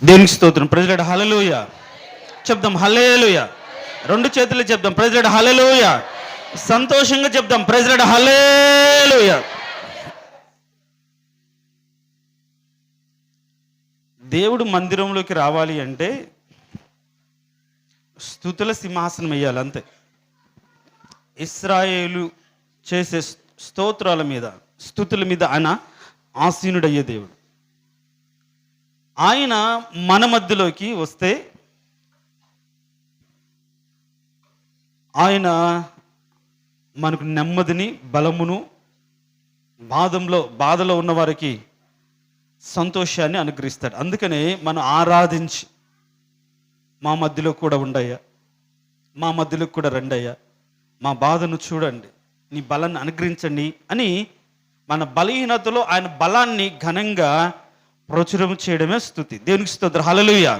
దేవునికి స్తోత్రం. Praise Lord. హల్లెలూయా చెప్దాం. హల్లెలూయా. రెండు చేతులు చెప్దాం. Praise Lord. హల్లెలూయా. సంతోషంగా చెప్దాం. Praise Lord. హల్లెలూయా. దేవుడు మందిరంలోకి రావాలి అంటే స్తుతుల సింహాసనం వేయాలి, అంతే. ఇశ్రాయేలు చేసే స్తోత్రాల మీద, స్తుతుల మీద ఆయన ఆసీనుడయ్యే దేవుడు. ఆయన మన మధ్యలోకి వస్తే ఆయన మనకు నెమ్మదిని, బలమును, బాధలో ఉన్న వారికి సంతోషాన్ని అనుగ్రహిస్తాడు. అందుకనే మనం ఆరాధించి మా మధ్యలో కూడా ఉండయ్యా, మా మధ్యలో కూడా రండయ్యా, మా బాధను చూడండి, నీ బలాన్ని అనుగ్రహించండి అని మన బలహీనతలో ఆయన బలాన్ని ఘనంగా ప్రచురం చేయడమే స్తుతి. దేవునికి స్తోత్రం. హల్లెలూయా.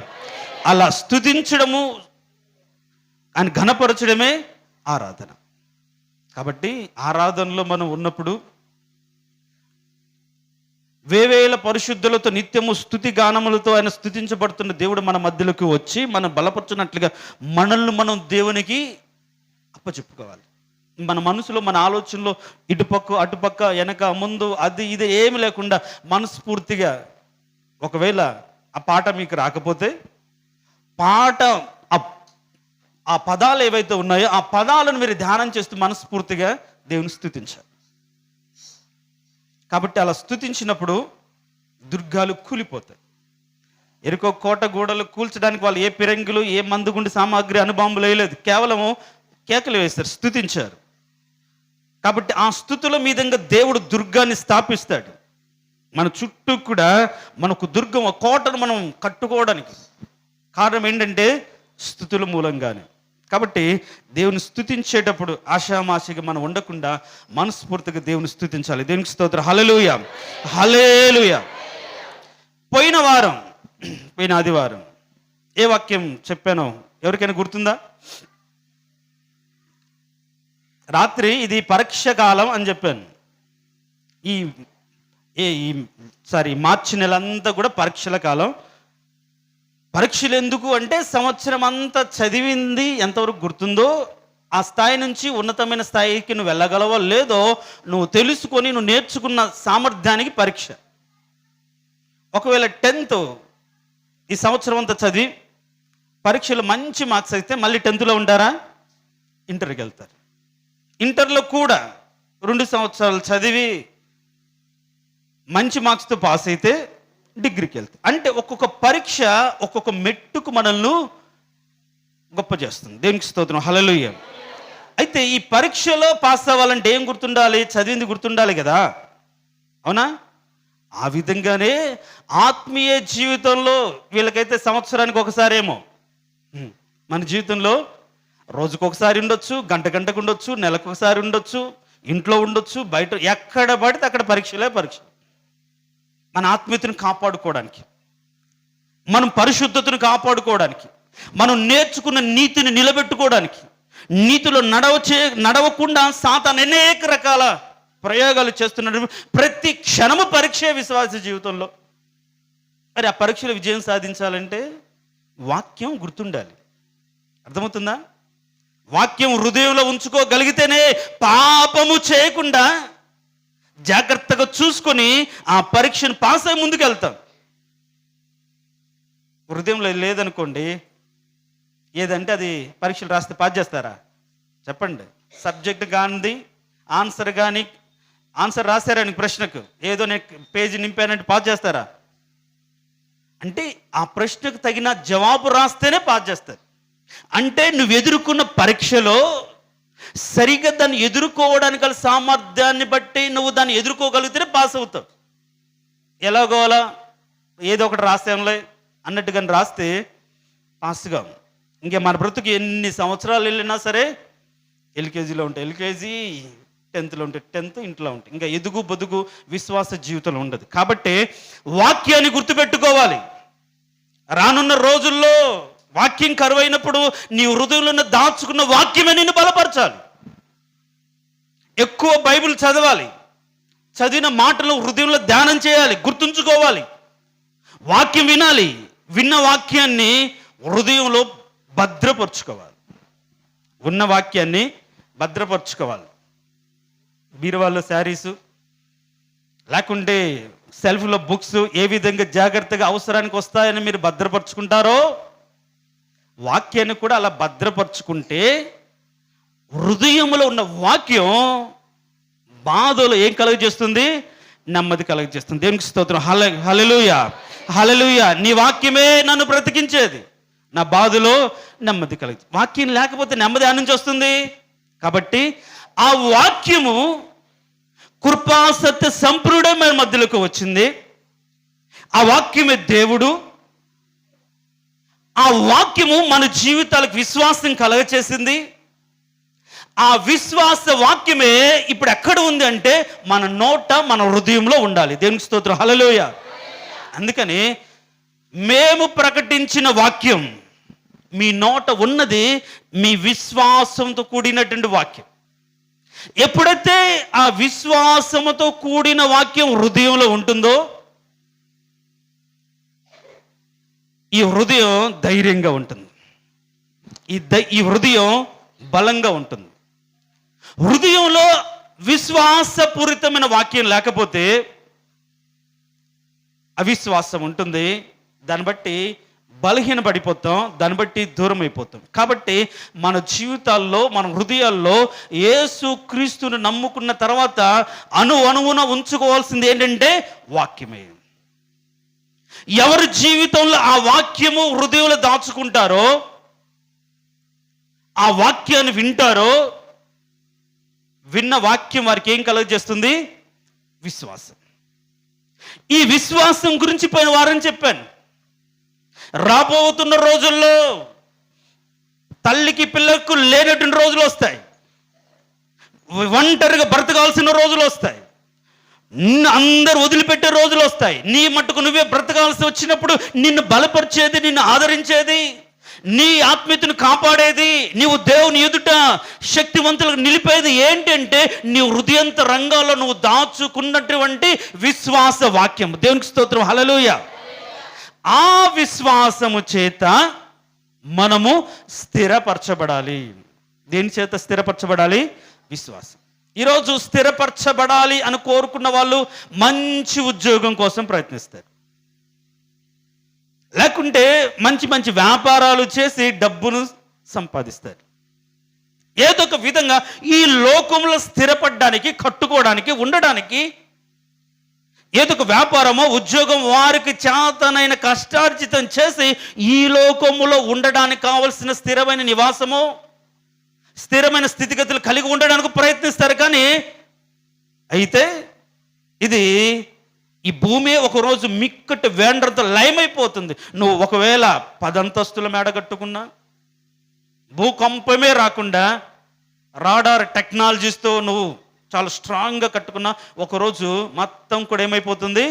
అలా స్తుతించడము, ఆయన ఘనపరచడమే ఆరాధన. కాబట్టి ఆరాధనలో మనం ఉన్నప్పుడు వేవేల పరిశుద్ధులతో నిత్యము స్తుతి గానములతో ఆయన స్తుతించబడుతున్న దేవుడు మన మధ్యలోకి వచ్చి మనం బలపరచున్నట్లుగా మనల్ని మనం దేవునికి అప్పచెప్పుకోవాలి. మన మనసులో, మన ఆలోచనలో ఇటుపక్క అటుపక్క వెనక ముందు అది ఇది ఏమి లేకుండా మనస్ఫూర్తిగా, ఒకవేళ ఆ పాట మీకు రాకపోతే పాట ఆ పదాలు ఏవైతే ఉన్నాయో ఆ పదాలను మీరు ధ్యానం చేస్తూ మనస్ఫూర్తిగా దేవుని స్తుతించాలి. కాబట్టి అలా స్తుతించినప్పుడు దుర్గాలు కూలిపోతాయి. ఎరుకో కోట గోడలు కూల్చడానికి వాళ్ళు ఏ పిరంగులు, ఏ మందుగుండి సామాగ్రి, అణుబాంబులు వేయలేదు. కేవలము కేకలు వేస్తారు, స్తుతించారు. కాబట్టి ఆ స్తుతుల మీదంగా దేవుడు దుర్గాన్ని స్థాపిస్తాడు. మన చుట్టూ కూడా మనకు దుర్గం, కోటను మనం కట్టుకోవడానికి కారణం ఏంటంటే స్తుతుల మూలంగానే. కాబట్టి దేవుని స్తుతించేటప్పుడు ఆషామాషిగా మనం ఉండకుండా మనస్ఫూర్తిగా దేవుని స్తుతించాలి. దేవునికి స్తోత్రం. హల్లెలూయా. హల్లెలూయా. పోయిన ఆదివారం ఏ వాక్యం చెప్పానో ఎవరికైనా గుర్తుందా? రాత్రి ఇది పరీక్ష కాలం అని చెప్పాను. మార్చి నెలంతా కూడా పరీక్షల కాలం. పరీక్షలు ఎందుకు అంటే సంవత్సరం అంతా చదివింది ఎంతవరకు గుర్తుందో ఆ స్థాయి నుంచి ఉన్నతమైన స్థాయికి నువ్వు వెళ్ళగలవో లేదో నువ్వు తెలుసుకొని నువ్వు నేర్చుకున్న సామర్థ్యానికి పరీక్ష. ఒకవేళ 10th ఈ సంవత్సరం అంతా చదివి పరీక్షలు మంచి మార్క్స్ అయితే మళ్ళీ 10th ఉంటారా? ఇంటర్కి వెళ్తారు. ఇంటర్లో కూడా 2 సంవత్సరాలు చదివి మంచి మార్క్స్తో పాస్ అయితే డిగ్రీకి వెళ్తారు. అంటే ఒక్కొక్క పరీక్ష ఒక్కొక్క మెట్టుకు మనల్ని గొప్ప చేస్తుంది. దేవునికి స్తోత్రం. హల్లెలూయా. అయితే ఈ పరీక్షలో పాస్ అవ్వాలంటే ఏం గుర్తుండాలి? చదివింది గుర్తుండాలి కదా, అవునా? ఆ విధంగానే ఆత్మీయ జీవితంలో వీళ్ళకైతే సంవత్సరానికి ఒకసారేమో, మన జీవితంలో రోజుకొకసారి ఉండొచ్చు, గంటకు ఉండొచ్చు, నెలకు ఒకసారి ఉండొచ్చు, ఇంట్లో ఉండొచ్చు, బయట ఎక్కడ పడితే అక్కడ పరీక్షలే పరీక్ష. మన ఆత్మీయతను కాపాడుకోవడానికి, మనం పరిశుద్ధతను కాపాడుకోవడానికి, మనం నేర్చుకున్న నీతిని నిలబెట్టుకోవడానికి, నీతిలో నడవకుండా సాతాను అనేక రకాల ప్రయోగాలు చేస్తున్నారు. ప్రతి క్షణము పరీక్షే విశ్వాస జీవితంలో. మరి ఆ పరీక్షలో విజయం సాధించాలంటే వాక్యం గుర్తుండాలి. అర్థమవుతుందా? వాక్యం హృదయంలో ఉంచుకోగలిగితేనే పాపము చేయకుండా జాగ్రత్తగా చూసుకొని ఆ పరీక్షను పాస్ అయ్యి ముందుకు వెళ్తాం. హృదయంలో లేదనుకోండి, ఏదంటే అది పరీక్షలు రాస్తే పాస్ చేస్తారా? చెప్పండి. సబ్జెక్ట్ కానిది ఆన్సర్ రాశారని ప్రశ్నకు ఏదో నేను పేజీ నింపానంటే పాస్ చేస్తారా? అంటే ఆ ప్రశ్నకు తగిన జవాబు రాస్తేనే పాస్ చేస్తారు. అంటే నువ్వు ఎదుర్కొన్న పరీక్షలో సరిగ్గా దాన్ని ఎదుర్కోవడానికి గల సామర్థ్యాన్ని బట్టి నువ్వు దాన్ని ఎదుర్కోగలిగితేనే పాస్ అవుతావు. ఎలాగోలా ఏదో ఒకటి రాస్తాంలే అన్నట్టుగా రాస్తే పాస్గా. ఇంకా మన బ్రతుకు ఎన్ని సంవత్సరాలు వెళ్ళినా సరే ఎల్కేజీలో ఉంటే ఎల్కేజీ, 10th ఉంటే 10th, ఇంట్లో ఉంటే ఇంకా ఎదుగు బొదుగు విశ్వాస జీవితంలో ఉండదు. కాబట్టి వాక్యాన్ని గుర్తుపెట్టుకోవాలి. రానున్న రోజుల్లో వాక్యం కరువైనప్పుడు నీ హృదయంలో దాచుకున్న వాక్యమే నిన్ను బలపరచాలి. ఎక్కువ బైబిల్ చదవాలి, చదివిన మాటలు హృదయంలో ధ్యానం చేయాలి, గుర్తుంచుకోవాలి, వాక్యం వినాలి, విన్న వాక్యాన్ని హృదయంలో భద్రపరుచుకోవాలి. ఉన్న వాక్యాన్ని భద్రపరుచుకోవాలి. బీరువాలో శారీసు, లేకుంటే సెల్ఫ్లో బుక్స్ ఏ విధంగా జాగ్రత్తగా అవసరానికి వస్తాయని మీరు భద్రపరుచుకుంటారో, వాక్యాన్ని కూడా అలా భద్రపరుచుకుంటే హృదయంలో ఉన్న వాక్యం బాధలో ఏం కలుగజేస్తుంది? నెమ్మది కలుగజేస్తుంది. దేవునికి స్తోత్రం. హల్లెలూయా, హల్లెలూయా. నీ వాక్యమే నన్ను బ్రతికించేది, నా బాధలో నెమ్మది కలుగు. వాక్యం లేకపోతే నెమ్మది ఆ నుంచి వస్తుంది. కాబట్టి ఆ వాక్యము కృపాసత్య సంపూర్ణమైన మధ్యలోకి వచ్చింది. ఆ వాక్యమే దేవుడు. ఆ వాక్యము మన జీవితాలకు విశ్వాసం కలగచేసింది. ఆ విశ్వాస వాక్యమే ఇప్పుడు ఎక్కడ ఉంది అంటే మన నోట, మన హృదయంలో ఉండాలి. దేవునికి స్తోత్రం. హల్లెలూయా. అందుకని మేము ప్రకటించిన వాక్యం మీ నోట ఉన్నది మీ విశ్వాసంతో కూడినటువంటి వాక్యం. ఎప్పుడైతే ఆ విశ్వాసముతో కూడిన వాక్యం హృదయంలో ఉంటుందో, ఈ హృదయం ధైర్యంగా ఉంటుంది. ఈ హృదయం బలంగా ఉంటుంది. హృదయంలో విశ్వాసపూరితమైన వాక్యం లేకపోతే అవిశ్వాసం ఉంటుంది. దాన్ని బట్టి బలహీన పడిపోతాం, దాన్ని బట్టి దూరం అయిపోతాం. కాబట్టి మన జీవితాల్లో, మన హృదయాల్లో యేసు క్రీస్తును నమ్ముకున్న తర్వాత అణువున ఉంచుకోవాల్సింది ఏంటంటే వాక్యమే. ఎవరి జీవితంలో ఆ వాక్యము హృదయంలో దాచుకుంటారో, ఆ వాక్యాన్ని వింటారో, విన్న వాక్యం వారికి ఏం కలుగజేస్తుంది? విశ్వాసం. ఈ విశ్వాసం గురించి పోయిన వారం చెప్పాను. రాబోతున్న రోజుల్లో తల్లికి పిల్లకు లేనటువంటి రోజులు వస్తాయి. ఒంటరిగా బ్రతకాల్సిన రోజులు వస్తాయి. అందరు వదిలిపెట్టే రోజులు వస్తాయి. నీ మట్టుకు నువ్వే బ్రతకాల్సి వచ్చినప్పుడు నిన్ను బలపరిచేది, నిన్ను ఆదరించేది, నీ ఆత్మీయతను కాపాడేది, నీవు దేవుని ఎదుట శక్తివంతులకు నిలిపేది ఏంటంటే నీ హృదయంత రంగాల్లో నువ్వు దాచుకున్నటువంటి విశ్వాస వాక్యం. దేవునికి స్తోత్రం. హల్లెలూయా. ఆ విశ్వాసము చేత మనము స్థిరపరచబడాలి. దేని చేత స్థిరపరచబడాలి? విశ్వాసం. ఈరోజు స్థిరపరచబడాలి అని కోరుకున్న వాళ్ళు మంచి ఉద్యోగం కోసం ప్రయత్నిస్తారు, లేకుంటే మంచి మంచి వ్యాపారాలు చేసి డబ్బును సంపాదిస్తారు. ఏదో ఒక విధంగా ఈ లోకంలో స్థిరపడడానికి, కట్టుకోవడానికి, ఉండడానికి ఏదో ఒక వ్యాపారమో ఉద్యోగం వారికి చేతనైన కష్టార్జితం చేసి ఈ లోకములో ఉండడానికి కావలసిన స్థిరమైన నివాసము, స్థిరమైన స్థితిగతులు కలిగి ఉండడానికి ప్రయత్నిస్తారు. కానీ అయితే ఇది ఈ భూమి ఒకరోజు మిక్కటి వేండ్రతో లయమైపోతుంది. నువ్వు ఒకవేళ 10 అంతస్తుల మేడ కట్టుకున్నా, భూకంపమే రాకుండా రాడార్ టెక్నాలజీస్తో నువ్వు చాలా స్ట్రాంగ్గా కట్టుకున్నా, ఒకరోజు మొత్తం కూడా ఏమైపోతుంది?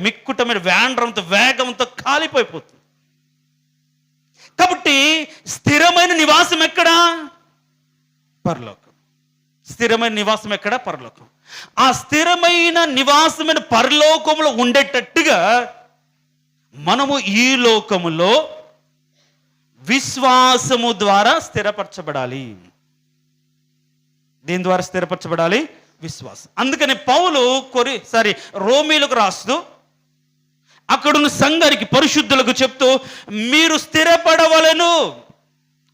మిక్కుటమైన వేండ్రంతో, వేగంతో కాలిపోయిపోతుంది. కాబట్టి స్థిరమైన నివాసం ఎక్కడా? పరలోకం. స్థిరమైన నివాసం ఎక్కడ? పరలోకం. ఆ స్థిరమైన నివాసమైన పరలోకంలో ఉండేటట్టుగా మనము ఈ లోకములో విశ్వాసము ద్వారా స్థిరపరచబడాలి. దీని ద్వారా స్థిరపరచబడాలి? విశ్వాసం. అందుకని పౌలు రోమీలకు రాస్తూ అక్కడున్న సంఘానికి, పరిశుద్ధులకు చెప్తూ, మీరు స్థిరపడవలెను,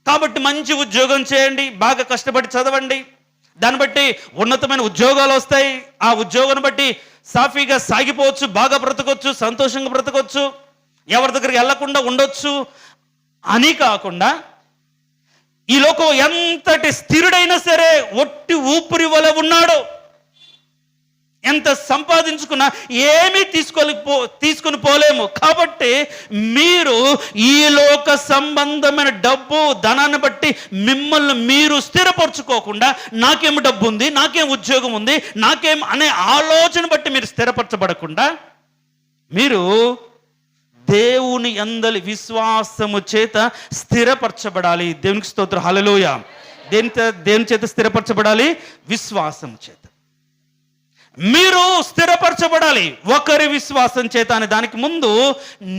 కాబట్టి మంచి ఉద్యోగం చేయండి, బాగా కష్టపడి చదవండి, దాన్ని బట్టి ఉన్నతమైన ఉద్యోగాలు వస్తాయి, ఆ ఉద్యోగాన్ని బట్టి సాఫీగా సాగిపోవచ్చు, బాగా బ్రతకొచ్చు, సంతోషంగా బ్రతకొచ్చు, ఎవరి దగ్గరికి వెళ్లకుండా ఉండొచ్చు అని కాకుండా, ఈ లోకం ఎంతటి స్థిరుడైనా సరే ఒట్టి ఊపిరి వలె ఉన్నాడు, ఎంత సంపాదించుకున్నా ఏమీ తీసుకొని పోలేము. కాబట్టి మీరు ఈ లోక సంబంధమైన డబ్బు, ధనాన్ని బట్టి మిమ్మల్ని మీరు స్థిరపరచుకోకుండా, నాకేం డబ్బు ఉంది, నాకేం ఉద్యోగం ఉంది, నాకేం అనే ఆలోచన బట్టి మీరు స్థిరపరచబడకుండా, మీరు దేవుని యందలి విశ్వాసము చేత స్థిరపరచబడాలి. దేవునికి స్తోత్రం. హల్లెలూయా. దేని చేత స్థిరపరచబడాలి? విశ్వాసం చేత. మీరు స్థిరపరచబడాలి ఒకరి విశ్వాసం చేత అనే దానికి ముందు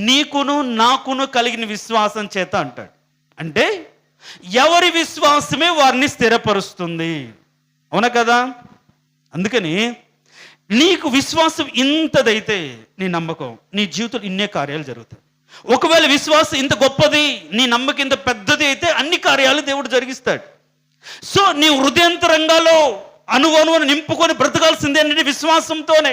నీకును నాకును కలిగిన విశ్వాసం చేత అంటాడు. అంటే ఎవరి విశ్వాసమే వారిని స్థిరపరుస్తుంది. అవునా కదా? అందుకని నీకు విశ్వాసం ఇంతదైతే నీ నమ్మకం, నీ జీవితంలో ఇన్నే కార్యాలు జరుగుతాయి. ఒకవేళ విశ్వాసం ఇంత గొప్పది, నీ నమ్మకం ఇంత పెద్దది అయితే అన్ని కార్యాలు దేవుడు జరిగిస్తాడు. సో నీ హృదయాంతరంగాలో అనువనువును నింపుకొని బ్రతకాల్సిందే అంటే విశ్వాసంతోనే.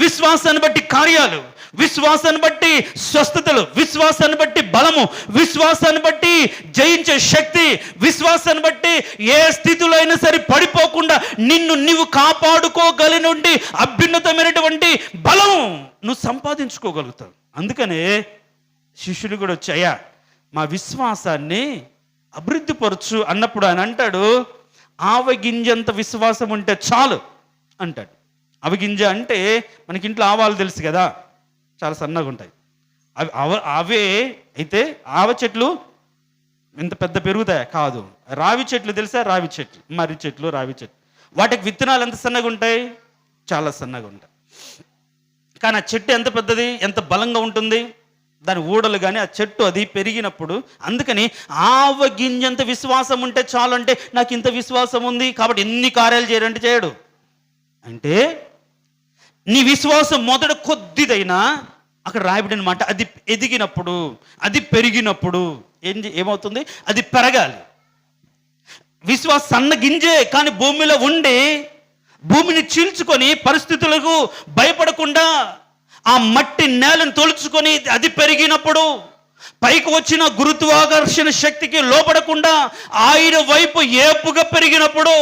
విశ్వాసాన్ని బట్టి కార్యాలు, విశ్వాసాన్ని బట్టి స్వస్థతలు, విశ్వాసాన్ని బట్టి బలము, విశ్వాసాన్ని బట్టి జయించే శక్తి, విశ్వాసాన్ని బట్టి ఏ స్థితిలో అయినా సరే పడిపోకుండా నిన్ను నీవు కాపాడుకోగలిగినటువంటి అభ్యున్నతమైనటువంటి బలం నువ్వు సంపాదించుకోగలుగుతావు. అందుకనే శిష్యులు కూడా వచ్చాయా మా విశ్వాసాన్ని అభివృద్ధి పరచు అన్నప్పుడు ఆయన అంటాడు, ఆవగింజంత విశ్వాసం ఉంటే చాలు అంటాడు. ఆవగింజ అంటే మనకి ఇంట్లో ఆవాలు తెలుసు కదా, చాలా సన్నగా ఉంటాయి. అవే అయితే ఆవ చెట్లు ఇంత పెద్ద పెరుగుతాయా? కాదు. రావి చెట్లు తెలుసా? రావి చెట్లు, మర్రి చెట్లు, రావి చెట్లు, వాటికి విత్తనాలు ఎంత సన్నగా ఉంటాయి? చాలా సన్నగా ఉంటాయి. కానీ ఆ చెట్టు ఎంత పెద్దది, ఎంత బలంగా ఉంటుంది, దాని ఊడలు కానీ ఆ చెట్టు అది పెరిగినప్పుడు. అందుకని ఆవగింజంత విశ్వాసం ఉంటే చాలు. అంటే నాకు ఇంత విశ్వాసం ఉంది కాబట్టి ఎన్ని కార్యాలు చేయడంటే చేయడు. అంటే నీ విశ్వాసం మొదట కొద్దిదైనా అక్కడ రాయబడి అనమాట, అది ఎదిగినప్పుడు, అది పెరిగినప్పుడు ఏమవుతుంది? అది పెరగాలి. విశ్వాసం సన్న గింజే కానీ భూమిలో ఉండి భూమిని చీల్చుకొని పరిస్థితులకు భయపడకుండా ఆ మట్టి నేలను తొలుచుకొని అది పెరిగినప్పుడు, పైకి వచ్చిన గురుత్వాకర్షణ శక్తికి లోపడకుండా ఆయన వైపు ఏపుగా పెరిగినప్పుడు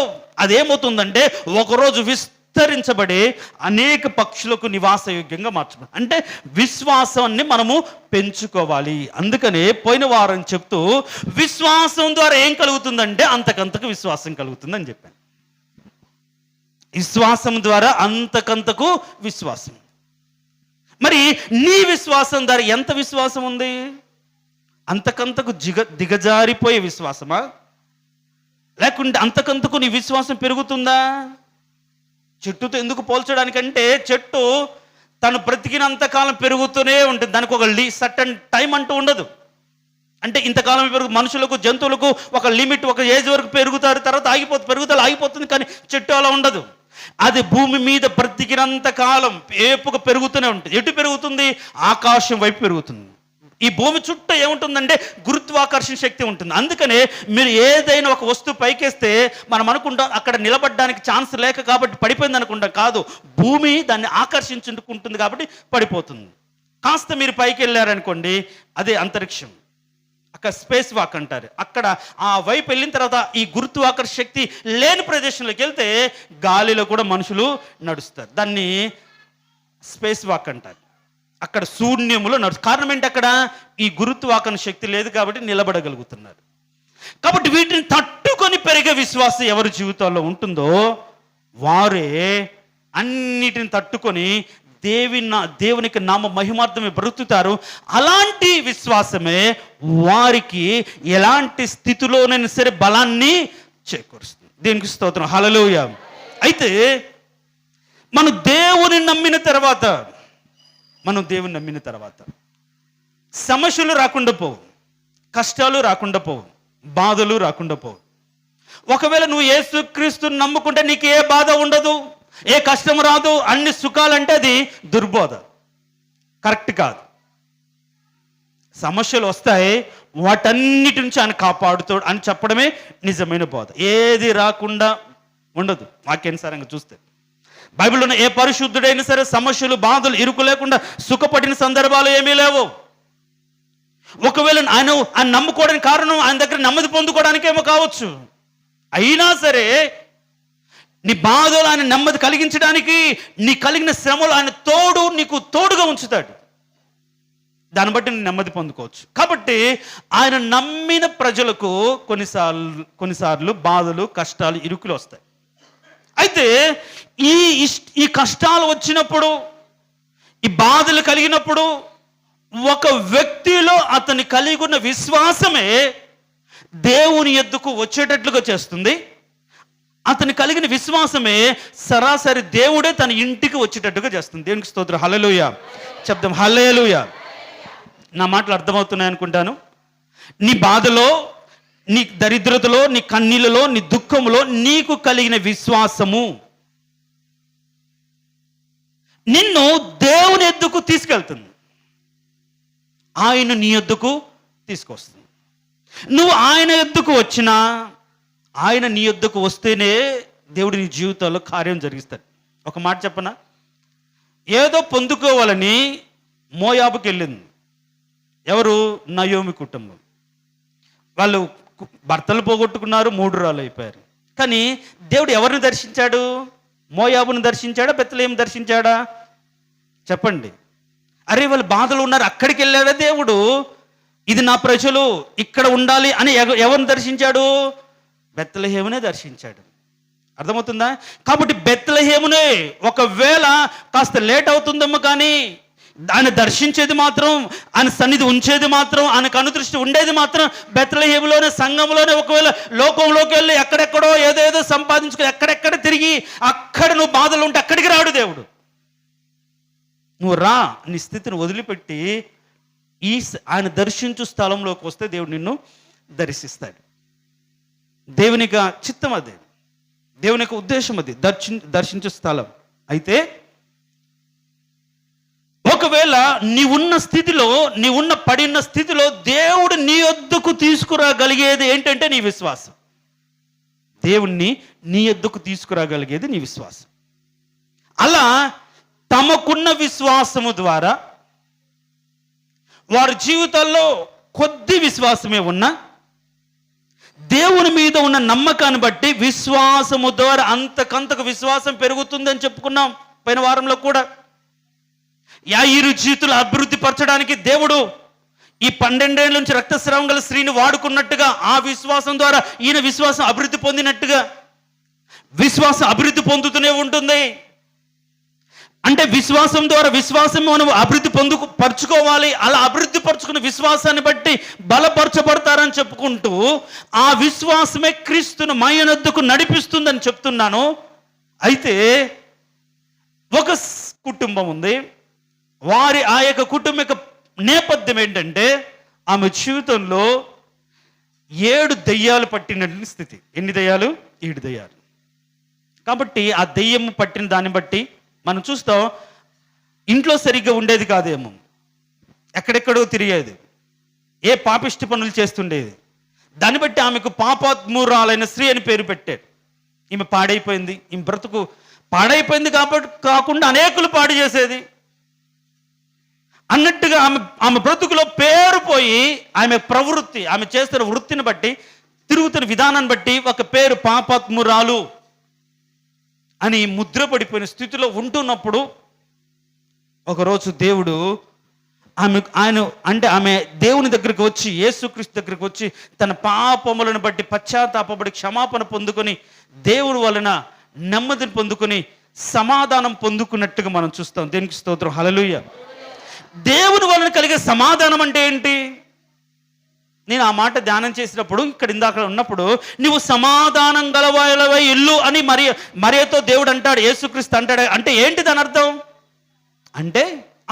అదేమవుతుందంటే ఒకరోజు విస్తరించబడి అనేక పక్షులకు నివాసయోగ్యంగా మార్చబడి. అంటే విశ్వాసాన్ని మనము పెంచుకోవాలి. అందుకనే పోయిన వారం చెప్తూ విశ్వాసం ద్వారా ఏం కలుగుతుందంటే అంతకంతకు విశ్వాసం కలుగుతుందని చెప్పాను. విశ్వాసం ద్వారా అంతకంతకు విశ్వాసం. మరి నీ విశ్వాసం ద్వారా ఎంత విశ్వాసం ఉంది? అంతకంతకు దిగజారిపోయే విశ్వాసమా, లేకుంటే అంతకంతకు నీ విశ్వాసం పెరుగుతుందా? చెట్టుతో ఎందుకు పోల్చడానికంటే చెట్టు తను బ్రతికినంతకాలం పెరుగుతూనే ఉంటుంది. దానికి ఒక సర్టన్ టైం అంటూ ఉండదు. అంటే ఇంతకాలం మనుషులకు, జంతువులకు ఒక లిమిట్, ఒక ఏజ్ వరకు పెరుగుతారు, తర్వాత పెరుగుదల ఆగిపోతుంది. కానీ చెట్టు అలా ఉండదు. అది భూమి మీద బ్రతికినంత కాలం ఏపుగా పెరుగుతూనే ఉంటుంది. ఎటు పెరుగుతుంది? ఆకాశం వైపు పెరుగుతుంది. ఈ భూమి చుట్టూ ఏముంటుందంటే గురుత్వాకర్షణ శక్తి ఉంటుంది. అందుకనే మీరు ఏదైనా ఒక వస్తువు పైకేస్తే మనం అనుకుంటాం అక్కడ నిలబడడానికి ఛాన్స్ లేక కాబట్టి పడిపోయింది అనుకుంటాం. కాదు, భూమి దాన్ని ఆకర్షించుకుంటుంది కాబట్టి పడిపోతుంది. కాస్త మీరు పైకి వెళ్ళారనుకోండి, అదే అంతరిక్షం, అక్కడ స్పేస్ వాక్ అంటారు. అక్కడ ఆ వైపు వెళ్ళిన తర్వాత ఈ గురుత్వాకర్షణ శక్తి లేని ప్రదేశంలోకి వెళ్తే గాలిలో కూడా మనుషులు నడుస్తారు. దాన్ని స్పేస్ వాక్ అంటారు. అక్కడ శూన్యములో కారణం ఏంటి? అక్కడ ఈ గురుత్వాకర్షణ శక్తి లేదు కాబట్టి నిలబడగలుగుతున్నారు. కాబట్టి వీటిని తట్టుకొని పెరిగే విశ్వాసం ఎవరి జీవితాల్లో ఉంటుందో వారే అన్నిటిని తట్టుకొని దేవునికి నామ మహిమార్థమే బ్రతుకుతారు. అలాంటి విశ్వాసమే వారికి ఎలాంటి స్థితిలోనైనా సరే బలాన్ని చేకూరుస్తుంది. దేవునికి స్తోత్రం, హల్లెలూయా. అయితే మనం దేవుని నమ్మిన తర్వాత సమస్యలు రాకుండా పోవు, కష్టాలు రాకుండా పోవు, బాధలు రాకుండా పోవు. ఒకవేళ నువ్వు యేసుక్రీస్తుని నమ్ముకుంటే నీకు ఏ బాధ ఉండదు, ఏ కష్టం రాదు, అన్ని సుఖాలంటే అది దుర్బోధ, కరెక్ట్ కాదు. సమస్యలు వస్తాయి, వాటన్నిటి నుంచి ఆయన కాపాడుతాడు అని చెప్పడమే నిజమైన బోధ. ఏది రాకుండా ఉండదు. వాక్యానుసారంగా చూస్తే బైబిల్లో ఏ పరిశుద్ధుడైనా సరే సమస్యలు, బాధలు, ఇరుకు లేకుండా సుఖపడిన సందర్భాలు ఏమీ లేవు. ఒకవేళ ఆయన నమ్ముకోవడానికి కారణం ఆయన దగ్గర నెమ్మది పొందుకోవడానికేమో కావచ్చు. అయినా సరే నీ బాధలు ఆయన నెమ్మది కలిగించడానికి, నీ కలిగిన శ్రమలు ఆయన నీకు తోడుగా ఉంచుతాడు. దాన్ని బట్టి నేను నెమ్మది పొందుకోవచ్చు. కాబట్టి ఆయన నమ్మిన ప్రజలకు కొన్నిసార్లు బాధలు, కష్టాలు, ఇరుకులు వస్తాయి. అయితే ఈ కష్టాలు వచ్చినప్పుడు, ఈ బాధలు కలిగినప్పుడు ఒక వ్యక్తిలో అతని కలిగి ఉన్న విశ్వాసమే దేవుని యొద్దకు వచ్చేటట్లుగా చేస్తుంది. అతని కలిగిన విశ్వాసమే సరాసరి దేవుడే తన ఇంటికి వచ్చేటట్టుగా చేస్తుంది. దేవునికి స్తోత్రం. హల్లెలూయా చెప్దాం. హల్లెలూయా. నా మాటలు అర్థమవుతున్నాయి అనుకుంటాను. నీ బాధలో, నీ దరిద్రతలో, నీ కన్నీళ్ళలో, నీ దుఃఖంలో నీకు కలిగిన విశ్వాసము నిన్ను దేవుని యొద్దకు తీసుకెళ్తుంది. ఆయన నీ యొద్దకు తీసుకొస్తుంది. నువ్వు ఆయన యొద్దకు వచ్చినా, ఆయన నీ యొద్దకు వస్తేనే దేవుడు నీ జీవితంలో కార్యం జరిగిస్తాడు. ఒక మాట చెప్పనా, ఏదో పొందుకోవాలని మోయాబుకి వెళ్ళింది. ఎవరు? నయోమి కుటుంబం. వాళ్ళు భర్తలు పోగొట్టుకున్నారు, 3 రాళ్ళు అయిపోయారు. కానీ దేవుడు ఎవరిని దర్శించాడు? మోయాబుని దర్శించాడా, బెత్లెహేము దర్శించాడా? చెప్పండి. అరే వాళ్ళు బాధలు ఉన్నారు, అక్కడికి వెళ్ళాడా దేవుడు? ఇది నా ప్రజలు, ఇక్కడ ఉండాలి అని ఎవరిని దర్శించాడు? బెత్లెహేమునే దర్శించాడు. అర్థమవుతుందా? కాబట్టి బెత్లెహేమునే ఒకవేళ కాస్త లేట్ అవుతుందేమో, కానీ ఆయన దర్శించేది మాత్రం, ఆయన సన్నిధి ఉంచేది మాత్రం, ఆయనకు అనుదృష్టి ఉండేది మాత్రం బెత్లెహేములోనే, సంఘంలోనే. ఒకవేళ లోకంలోకి వెళ్ళి ఎక్కడెక్కడో ఏదేదో సంపాదించుకుని ఎక్కడెక్కడ తిరిగి అక్కడ నువ్వు బాధలు ఉంటే అక్కడికి రాడు దేవుడు. నువ్వు రా, నీ స్థితిని వదిలిపెట్టి ఆయన దర్శించు స్థలంలోకి వస్తే దేవుడు నిన్ను దర్శిస్తాడు. దేవునికి చిత్తం అది, దేవుని యొక్క ఉద్దేశం అది, దర్శించు స్థలం. అయితే ఒకవేళ నీవున్న స్థితిలో, నీవున్న పడిన స్థితిలో దేవుడు నీ యొద్దకు తీసుకురాగలిగేది ఏంటంటే నీ విశ్వాసం. దేవుణ్ణి నీ యొద్దకు తీసుకురాగలిగేది నీ విశ్వాసం. అలా తమకున్న విశ్వాసము ద్వారా వారి జీవితాల్లో కొద్ది విశ్వాసమే ఉన్నా, దేవుని మీద ఉన్న నమ్మకాన్ని బట్టి విశ్వాసము ద్వారా అంతకంతకు విశ్వాసం పెరుగుతుందని చెప్పుకున్నాం పోయిన వారంలో కూడా. యాయిరు జీవితాలు అభివృద్ధి పరచడానికి దేవుడు ఈ 12 ఏళ్ళ నుంచి రక్తస్రావం గల స్త్రీని వాడుకున్నట్టుగా, ఆ విశ్వాసం ద్వారా ఈయన విశ్వాసం అభివృద్ధి పొందినట్టుగా విశ్వాసం అభివృద్ధి పొందుతూనే ఉంటుంది. అంటే విశ్వాసం ద్వారా విశ్వాసం మనం అభివృద్ధి పరుచుకోవాలి. అలా అభివృద్ధి పరుచుకున్న విశ్వాసాన్ని బట్టి బలపరచబడతారని చెప్పుకుంటూ, ఆ విశ్వాసమే క్రీస్తును మయనొద్దకు నడిపిస్తుందని చెప్తున్నాను. అయితే ఒక కుటుంబం ఉంది, వారి ఆ యొక్క కుటుంబ యొక్క నేపథ్యం ఏంటంటే, ఆమె జీవితంలో 7 దెయ్యాలు పట్టినటువంటి స్థితి. ఎన్ని దెయ్యాలు? 7 దెయ్యాలు. కాబట్టి ఆ దెయ్యం పట్టిన దాన్ని బట్టి మనం చూస్తాం, ఇంట్లో సరిగ్గా ఉండేది కాదేమో, ఎక్కడెక్కడో తిరిగేది, ఏ పాపిష్టి పనులు చేస్తుండేది. దాన్ని బట్టి ఆమెకు పాపాత్మురాలైన స్త్రీ అని పేరు పెట్టాడు. ఈమె పాడైపోయింది, ఈమె బ్రతుకు పాడైపోయింది కాబట్టి కాకుండా అనేకులు పాడు చేసేది అన్నట్టుగా ఆమె బ్రతుకులో పేరు పోయి, ఆమె ప్రవృత్తి, ఆమె చేస్తున్న వృత్తిని బట్టి, తిరుగుతున్న విధానాన్ని బట్టి ఒక పేరు పాపాత్మురాలు అని ముద్రపడిపోయిన స్థితిలో ఉంటున్నప్పుడు, ఒకరోజు దేవుడు ఆమె దేవుని దగ్గరికి వచ్చి, యేసుక్రీస్తు దగ్గరికి వచ్చి, తన పాపములను బట్టి పశ్చాత్తాపపడి క్షమాపణ పొందుకొని, దేవుని వలన నెమ్మదిని పొందుకొని సమాధానం పొందుకున్నట్టుగా మనం చూస్తాం. దేనికి స్తోత్రం. హల్లెలూయా. దేవుని వలన కలిగే సమాధానం అంటే ఏంటి? నేను ఆ మాట ధ్యానం చేసినప్పుడు, ఇక్కడ ఇందాక ఉన్నప్పుడు, నువ్వు సమాధానం గలవాయలవై ఇల్లు అని మరియతో దేవుడు అంటాడు, యేసుక్రీస్తు అంటాడు. అంటే ఏంటి దాని అర్థం? అంటే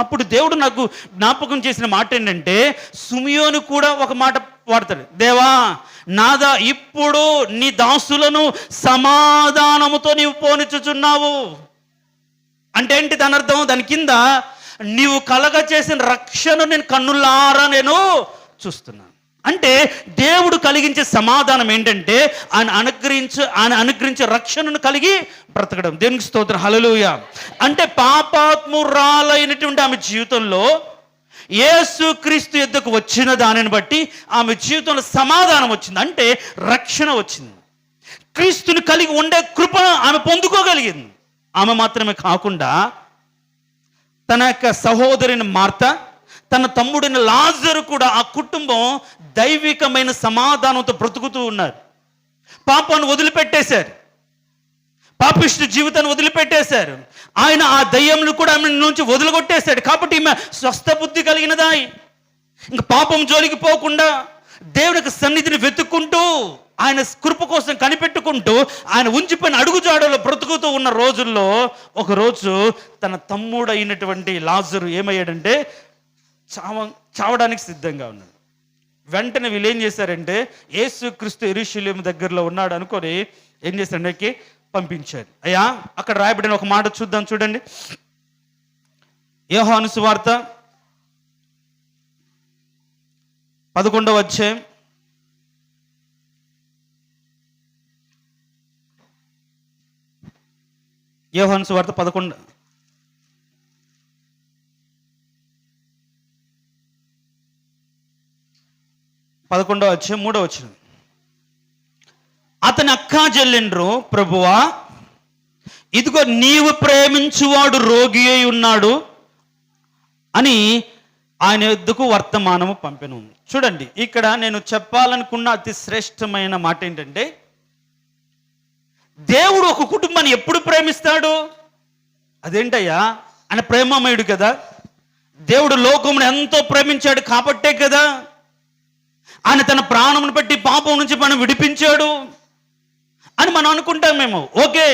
అప్పుడు దేవుడు నాకు జ్ఞాపకం చేసిన మాట ఏంటంటే, సుమియోను కూడా ఒక మాట వాడతాడు, దేవా నాదా ఇప్పుడు నీ దాసులను సమాధానముతో నీవు పోనిచ్చుచున్నావు. అంటే ఏంటి దాని అర్థం? దాని కింద, నీవు కలగ చేసిన రక్షణ నేను కన్నులారా నేను చూస్తున్నాను. అంటే దేవుడు కలిగించే సమాధానం ఏంటంటే, ఆయన అనుగ్రహించే రక్షణను కలిగి బ్రతకడం. దేవునికి స్తోత్రం. హల్లెలూయా. అంటే పాపాత్మురాలైనటువంటి ఆమె జీవితంలో యేసుక్రీస్తు యొద్దకు వచ్చిన దానిని బట్టి ఆమె జీవితంలో సమాధానం వచ్చింది, అంటే రక్షణ వచ్చింది. క్రీస్తుని కలిగి ఉండే కృప ఆమె పొందుకోగలిగింది. ఆమె మాత్రమే కాకుండా తన యొక్క సహోదరిని మార్త, తన తమ్ముడిని లాజరు కూడా, ఆ కుటుంబం దైవికమైన సమాధానంతో బ్రతుకుతూ ఉన్నారు. పాపాన్ని వదిలిపెట్టేశారు, పాపిష్టి జీవితాన్ని వదిలిపెట్టేశారు. ఆయన ఆ దయ్యంను కూడా ఆమె నుంచి వదిలిగొట్టేశాడు. కాబట్టి ఈమె స్వస్థ బుద్ధి కలిగినదా, ఇంకా పాపం జోలికి పోకుండా దేవునికి సన్నిధిని వెతుక్కుంటూ ఆయన కృప కోసం కనిపెట్టుకుంటూ ఆయన ఉంచిపోయిన అడుగుజాడలో బ్రతుకుతూ ఉన్న రోజుల్లో ఒకరోజు తన తమ్ముడు అయినటువంటి లాజరు ఏమయ్యాడంటే చావడానికి సిద్ధంగా ఉన్నాడు. వెంటనే వీళ్ళు ఏం చేశారంటే యేసుక్రీస్తు యెరూషలేము దగ్గరలో ఉన్నాడు అనుకొని ఏం చేశారంటే పంపించారు. అయ్యా అక్కడ రాయబడిన ఒక మాట చూద్దాం, చూడండి. యోహాను సువార్త 11వ అధ్యాయం 11వ అధ్యాయం 3వ వచనం. అతని అక్కా చెల్లెండ్రు, ప్రభువా ఇదిగో నీవు ప్రేమించువాడు రోగి అయి ఉన్నాడు అని ఆయన యొద్దకు వర్తమానము పంపెను. చూడండి, ఇక్కడ నేను చెప్పాలనుకున్న అతి శ్రేష్టమైన మాట ఏంటంటే, దేవుడు ఒక కుటుంబాన్ని ఎప్పుడు ప్రేమిస్తాడు? అదేంటయ్యా, ఆయన ప్రేమమయుడు కదా, దేవుడు లోకమును ఎంతో ప్రేమించాడు కాబట్టే కదా ఆయన తన ప్రాణమును పెట్టి పాపం నుంచి మనం విడిపించాడు అని మనం అనుకుంటాం. మేము ఓకే,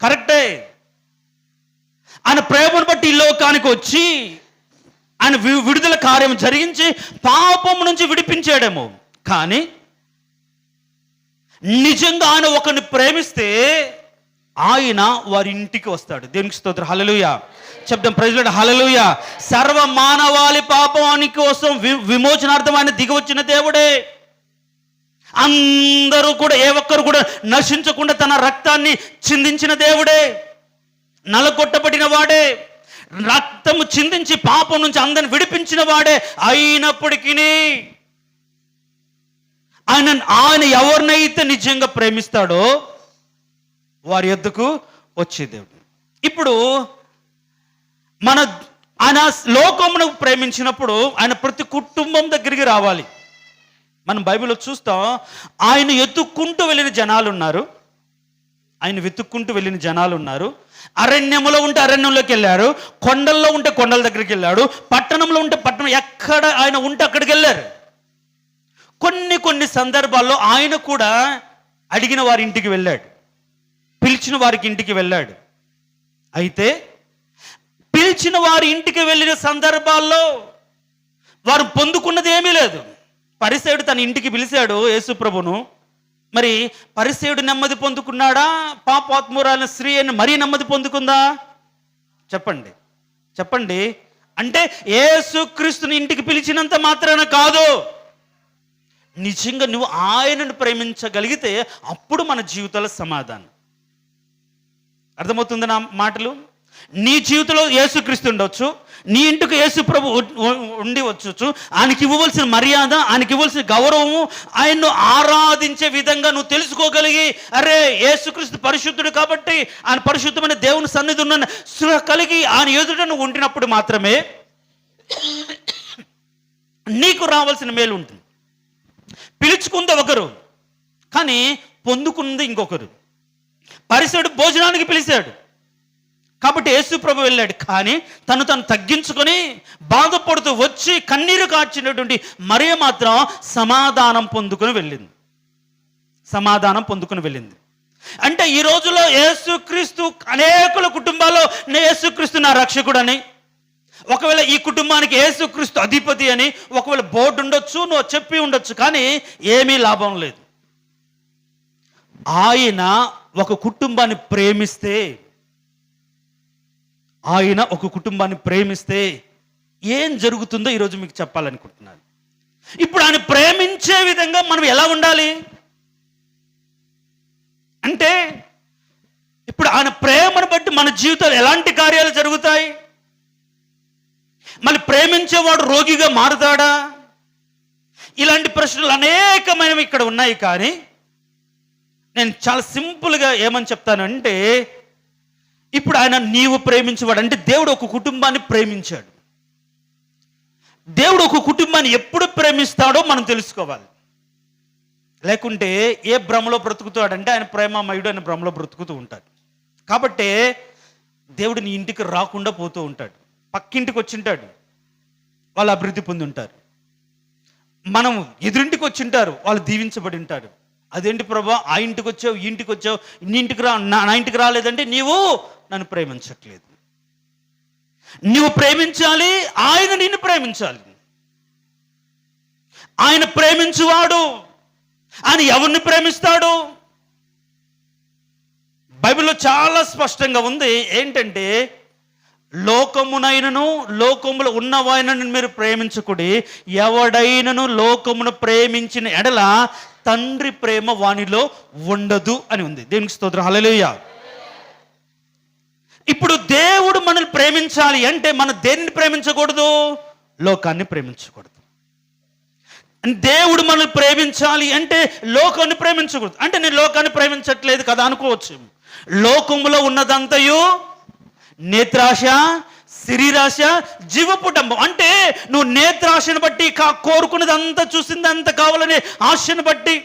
కరెక్టే. ఆయన ప్రేమను బట్టి ఈ లోకానికి వచ్చి ఆయన విడుదల కార్యం జరిగించి పాపం నుంచి విడిపించాడేమో. కానీ నిజంగా ఆయన ఒకరిని ప్రేమిస్తే ఆయన వారి ఇంటికి వస్తాడు. దేవునికి స్తోత్రం, హల్లెలూయా చెప్తాం, ప్రైజ్ లార్డ్, హల్లెలూయా. సర్వ మానవాళి పాపానికి కోసం విమోచనార్థం ఆయన దిగి వచ్చిన దేవుడే. అందరూ కూడా ఏ ఒక్కరు కూడా నశించకుండా తన రక్తాన్ని చిందించిన దేవుడే, నలగొట్టబడిన వాడే, రక్తము చిందించి పాపం నుంచి అందరిని విడిపించిన వాడే. అయినప్పటికీ ఆయన ఎవరినైతే నిజంగా ప్రేమిస్తాడో వారి యొద్దకు వచ్చే దేవుడు. ఇప్పుడు ఆయన లోకమును ప్రేమించినప్పుడు ఆయన ప్రతి కుటుంబం దగ్గరికి రావాలి. మనం బైబిల్లో చూస్తాం, ఆయన వెతుక్కుంటూ వెళ్ళిన జనాలు ఉన్నారు, ఆయన వెతుక్కుంటూ వెళ్ళిన జనాలు ఉన్నారు. అరణ్యములో ఉంటే అరణ్యంలోకి వెళ్ళారు, కొండల్లో ఉంటే కొండల దగ్గరికి వెళ్ళాడు, పట్టణంలో ఉంటే పట్టణం, ఎక్కడ ఆయన ఉంటే అక్కడికి వెళ్ళారు. కొన్ని సందర్భాల్లో ఆయన కూడా అడిగిన వారి ఇంటికి వెళ్ళాడు, పిలిచిన వారికి ఇంటికి వెళ్ళాడు. అయితే పిలిచిన వారి ఇంటికి వెళ్ళిన సందర్భాల్లో వారు పొందుకున్నది ఏమీ లేదు. పరిసయుడు తన ఇంటికి పిలిచాడు యేసుప్రభును. మరి పరిసయుడు నెమ్మది పొందుకున్నాడా? పాపాత్మురాలైన స్త్రీ అని మరీ నెమ్మది పొందుకుందా? చెప్పండి. అంటే యేసుక్రీస్తుని ఇంటికి పిలిచినంత మాత్రాన కాదు. నిజంగా నువ్వు ఆయనను ప్రేమించగలిగితే అప్పుడు మన జీవితంలో సమాధానం. అర్థమవుతుంది నా మాటలు? నీ జీవితంలో యేసుక్రీస్తు ఉండొచ్చు, నీ ఇంటికి యేసు ప్రభు ఉండి వచ్చు. ఆయనకి ఇవ్వవలసిన మర్యాద, ఆయనకి ఇవ్వవలసిన గౌరవము, ఆయన్ను ఆరాధించే విధంగా నువ్వు తెలుసుకోగలిగి, అరే యేసుక్రీస్తు పరిశుద్ధుడు కాబట్టి ఆయన పరిశుద్ధమైన దేవుని సన్నిధి ఉన్న స్పృహ కలిగి ఆయన ఎదుట నువ్వు ఉండినప్పుడు మాత్రమే నీకు రావాల్సిన మేలు ఉంటుంది. పిలుచుకుంది ఒకరు, కానీ పొందుకుంది ఇంకొకరు. పరిసయుడు భోజనానికి పిలిచాడు కాబట్టి యేసు ప్రభు వెళ్ళాడు, కానీ తను తగ్గించుకొని బాధపడుతూ వచ్చి కన్నీరు కార్చినటువంటి మరియ మాత్రం సమాధానం పొందుకొని వెళ్ళింది. అంటే ఈ రోజులో యేసుక్రీస్తు అనేకుల కుటుంబాల్లో యేసుక్రీస్తు నా రక్షకుడని, ఒకవేళ ఈ కుటుంబానికి యేసుక్రీస్తు అధిపతి అని ఒకవేళ బోర్డు ఉండొచ్చు, నువ్వు చెప్పి ఉండొచ్చు, కానీ ఏమీ లాభం లేదు. ఆయన ఒక కుటుంబాన్ని ప్రేమిస్తే ఏం జరుగుతుందో ఈరోజు మీకు చెప్పాలనుకుంటున్నాను. ఇప్పుడు ఆయన ప్రేమించే విధంగా మనం ఎలా ఉండాలి అంటే, ఇప్పుడు ఆయన ప్రేమను బట్టి మన జీవితాలు ఎలాంటి కార్యాలు జరుగుతాయి? మళ్ళీ ప్రేమించేవాడు రోగిగా మారుతాడా? ఇలాంటి ప్రశ్నలు అనేకమైనవి ఇక్కడ ఉన్నాయి. కానీ నేను చాలా సింపుల్గా ఏమని చెప్తానంటే, ఇప్పుడు ఆయన నీవు ప్రేమించేవాడు అంటే దేవుడు ఒక కుటుంబాన్ని ప్రేమించాడు. దేవుడు ఒక కుటుంబాన్ని ఎప్పుడు ప్రేమిస్తాడో మనం తెలుసుకోవాలి. లేకుంటే ఏ భ్రమలో బ్రతుకుతాడంటే ఆయన ప్రేమమయుడు అనే భ్రమలో బ్రతుకుతూ ఉంటాడు. కాబట్టి దేవుడు నీ ఇంటికి రాకుండా పోతూ ఉంటాడు, పక్కింటికి వచ్చింటాడు, వాళ్ళు అభివృద్ధి పొంది ఉంటారు. మనం ఎదురింటికి వచ్చింటారు, వాళ్ళు దీవించబడి ఉంటారు. అదేంటి ప్రభా, ఆ ఇంటికి వచ్చావు, ఈ ఇంటికి వచ్చావు, నీ ఇంటికి నా ఇంటికి రాలేదంటే నీవు నన్ను ప్రేమించట్లేదు. నువ్వు ప్రేమించాలి, ఆయన నిన్ను ప్రేమించాలి. ఆయన ప్రేమించువాడు ఆయన ఎవరిని ప్రేమిస్తాడు? బైబిల్లో చాలా స్పష్టంగా ఉంది. ఏంటంటే, లోకమునైనను లోకములో ఉన్నవాయనను మీరు ప్రేమించుకుడి, ఎవడైనను లోకమును ప్రేమించిన ఎడల తండ్రి ప్రేమ వానిలో ఉండదు అని ఉంది. దేవునికి స్తోత్రం, హల్లెలూయా. ఇప్పుడు దేవుడు మనల్ని ప్రేమించాలి అంటే మనం దేనిని ప్రేమించకూడదు? లోకాన్ని ప్రేమించకూడదు. దేవుడు మనల్ని ప్రేమించాలి అంటే లోకాన్ని ప్రేమించకూడదు. అంటే నేను లోకాన్ని ప్రేమించట్లేదు కదా అనుకోవచ్చు. లోకములో ఉన్నదంతయు నేత్రాశ, శరీరాశ, జీవపుటంబం. అంటే నువ్వు నేత్రాశను బట్టి, కోరుకున్నదంతా చూసిందంతా కావాలనే ఆశను బట్టి,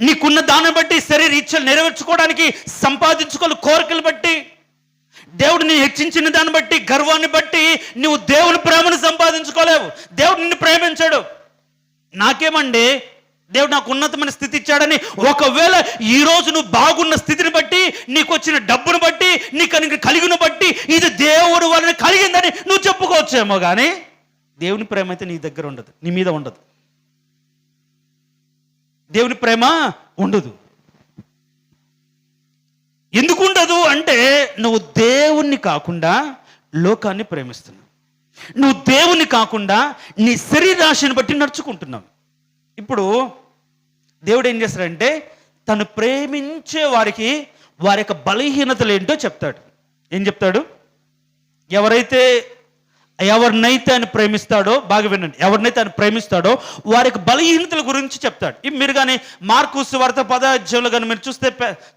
నీకున్న దాన్ని బట్టి, శరీర ఇచ్చలు నెరవేర్చుకోవడానికి సంపాదించుకోవాలి కోరికలు బట్టి, దేవుడు నీ హెచ్చించిన దాన్ని బట్టి, గర్వాన్ని బట్టి నువ్వు దేవుని ప్రేమను సంపాదించుకోలేవు. దేవుడు నిన్ను ప్రేమించాడు. నాకేమండి, దేవుడు నాకు ఉన్నతమైన స్థితి ఇచ్చాడని ఒకవేళ ఈరోజు నువ్వు బాగున్న స్థితిని బట్టి, నీకు వచ్చిన డబ్బును బట్టి, నీకు కలిగిన బట్టి ఇది దేవుడు వలన కలిగిందని నువ్వు చెప్పుకోవచ్చేమో, కానీ దేవుని ప్రేమ అయితే నీ దగ్గర ఉండదు, నీ మీద ఉండదు. దేవుని ప్రేమ ఉండదు. ఎందుకు ఉండదు అంటే, నువ్వు దేవుణ్ణి కాకుండా లోకాన్ని ప్రేమిస్తున్నావు. నువ్వు దేవుణ్ణి కాకుండా నీ శరీరాశను బట్టి నడుచుకుంటున్నావు. ఇప్పుడు దేవుడు ఏం చేస్తాడంటే, తను ప్రేమించే వారికి వారి యొక్క బలహీనతలు ఏంటో చెప్తాడు. ఏం చెప్తాడు? ఎవరినైతే ఆయన ప్రేమిస్తాడో, బాగా వినండి, ఎవరినైతే ఆయన ప్రేమిస్తాడో వారి యొక్క బలహీనతల గురించి చెప్తాడు. మీరు కానీ మార్కు సువార్త 10వ అధ్యాయంలో కానీ మీరు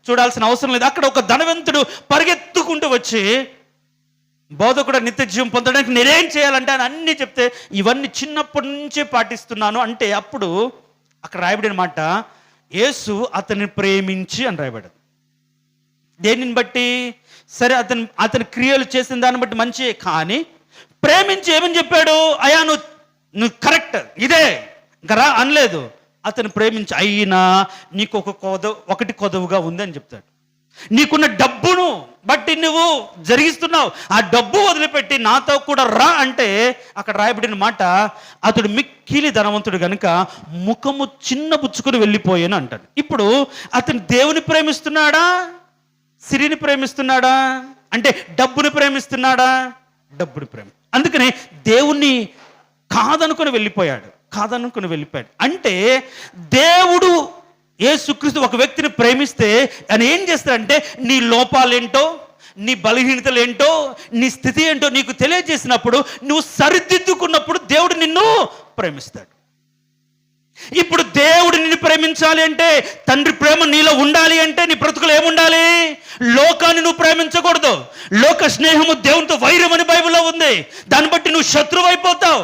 చూడాల్సిన అవసరం లేదు. అక్కడ ఒక ధనవంతుడు పరిగెత్తుకుంటూ వచ్చి, బోధకుడు నిత్య జీవం పొందడానికి నేనేం చేయాలంటే ఆయన అన్నీ చెప్తే, ఇవన్నీ చిన్నప్పటి నుంచే పాటిస్తున్నాను అంటే, అప్పుడు అక్కడ రాయబడిన మాట, యేసు అతన్ని ప్రేమించి అని రాయబడింది. దేనిని బట్టి? సరే, అతని క్రియలు చేసిన దాన్ని బట్టి మంచి, కానీ ప్రేమించి ఏమని చెప్పాడు? అయ్యా నువ్వు కరెక్ట్, ఇదే గరా అనలేదు. అతను ప్రేమించి, అయినా నీకు ఒకటి కొదవుగా ఉంది అని చెప్తాడు. నీకున్న డబ్బును బట్టి నువ్వు జరిగిస్తున్నావు, ఆ డబ్బు వదిలిపెట్టి నాతో కూడా రా అంటే, అక్కడ రాయబడిన మాట, అతడు మిక్కిలి ధనవంతుడు కనుక ముఖము చిన్నబుచ్చుకుని వెళ్ళిపోయాను అంటాడు. ఇప్పుడు అతను దేవుని ప్రేమిస్తున్నాడా, సిరిని ప్రేమిస్తున్నాడా? అంటే డబ్బుని ప్రేమిస్తున్నాడా? డబ్బుని ప్రేమ. అందుకని దేవుణ్ణి కాదనుకుని వెళ్ళిపోయాడు. అంటే దేవుడు యేసుక్రీస్తు ఒక వ్యక్తిని ప్రేమిస్తే ఆయన ఏం చేస్తాడంటే, నీ లోపాలేంటో, నీ బలహీనతలు ఏంటో, నీ స్థితి ఏంటో నీకు తెలియజేసినప్పుడు, నువ్వు సరిదిద్దుకున్నప్పుడు దేవుడు నిన్ను ప్రేమిస్తాడు. ఇప్పుడు దేవుడు నిన్ను ప్రేమించాలి అంటే, తండ్రి ప్రేమ నీలో ఉండాలి అంటే, నీ బ్రతుకులు ఏముండాలి? లోకాన్ని నువ్వు ప్రేమించకూడదు. లోక స్నేహము దేవునితో వైరం అని బైబిల్లో ఉంది. దాన్ని బట్టి నువ్వు శత్రువు అయిపోతావు.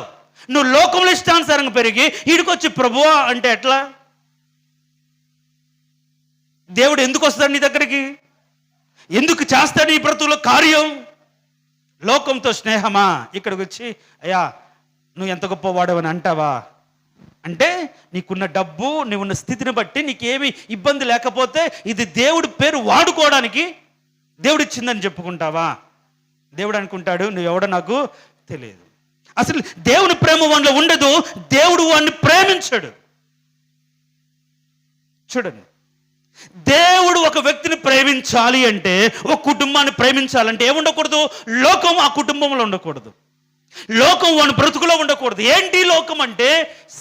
నువ్వు లోకంలో ఇష్టానుసారంగా పెరిగి ఈడికొచ్చి ప్రభువా అంటే ఎట్లా? దేవుడు ఎందుకు వస్తాడు నీ దగ్గరికి? ఎందుకు చేస్తాడు ఈ బ్రతుకులో కార్యం? లోకంతో స్నేహమా? ఇక్కడికి వచ్చి, అయ్యా నువ్వు ఎంత గొప్పవాడవని అంటావా? అంటే నీకున్న డబ్బు, నీవున్న స్థితిని బట్టి నీకేమి ఇబ్బంది లేకపోతే, ఇది దేవుడి పేరు వాడుకోవడానికి దేవుడు ఇచ్చిందని చెప్పుకుంటావా? దేవుడు అనుకుంటాడు, నువ్వెవడో నాకు తెలియదు. అసలు దేవుని ప్రేమ వాడిలో ఉండదు. దేవుడు వాడిని ప్రేమించాడు. చూడండి, దేవుడు ఒక వ్యక్తిని ప్రేమించాలి అంటే, ఒక కుటుంబాన్ని ప్రేమించాలంటే ఏముండకూడదు? లోకం ఆ కుటుంబంలో ఉండకూడదు. లోకం వాని బ్రతుకులో ఉండకూడదు. ఏంటి లోకం అంటే?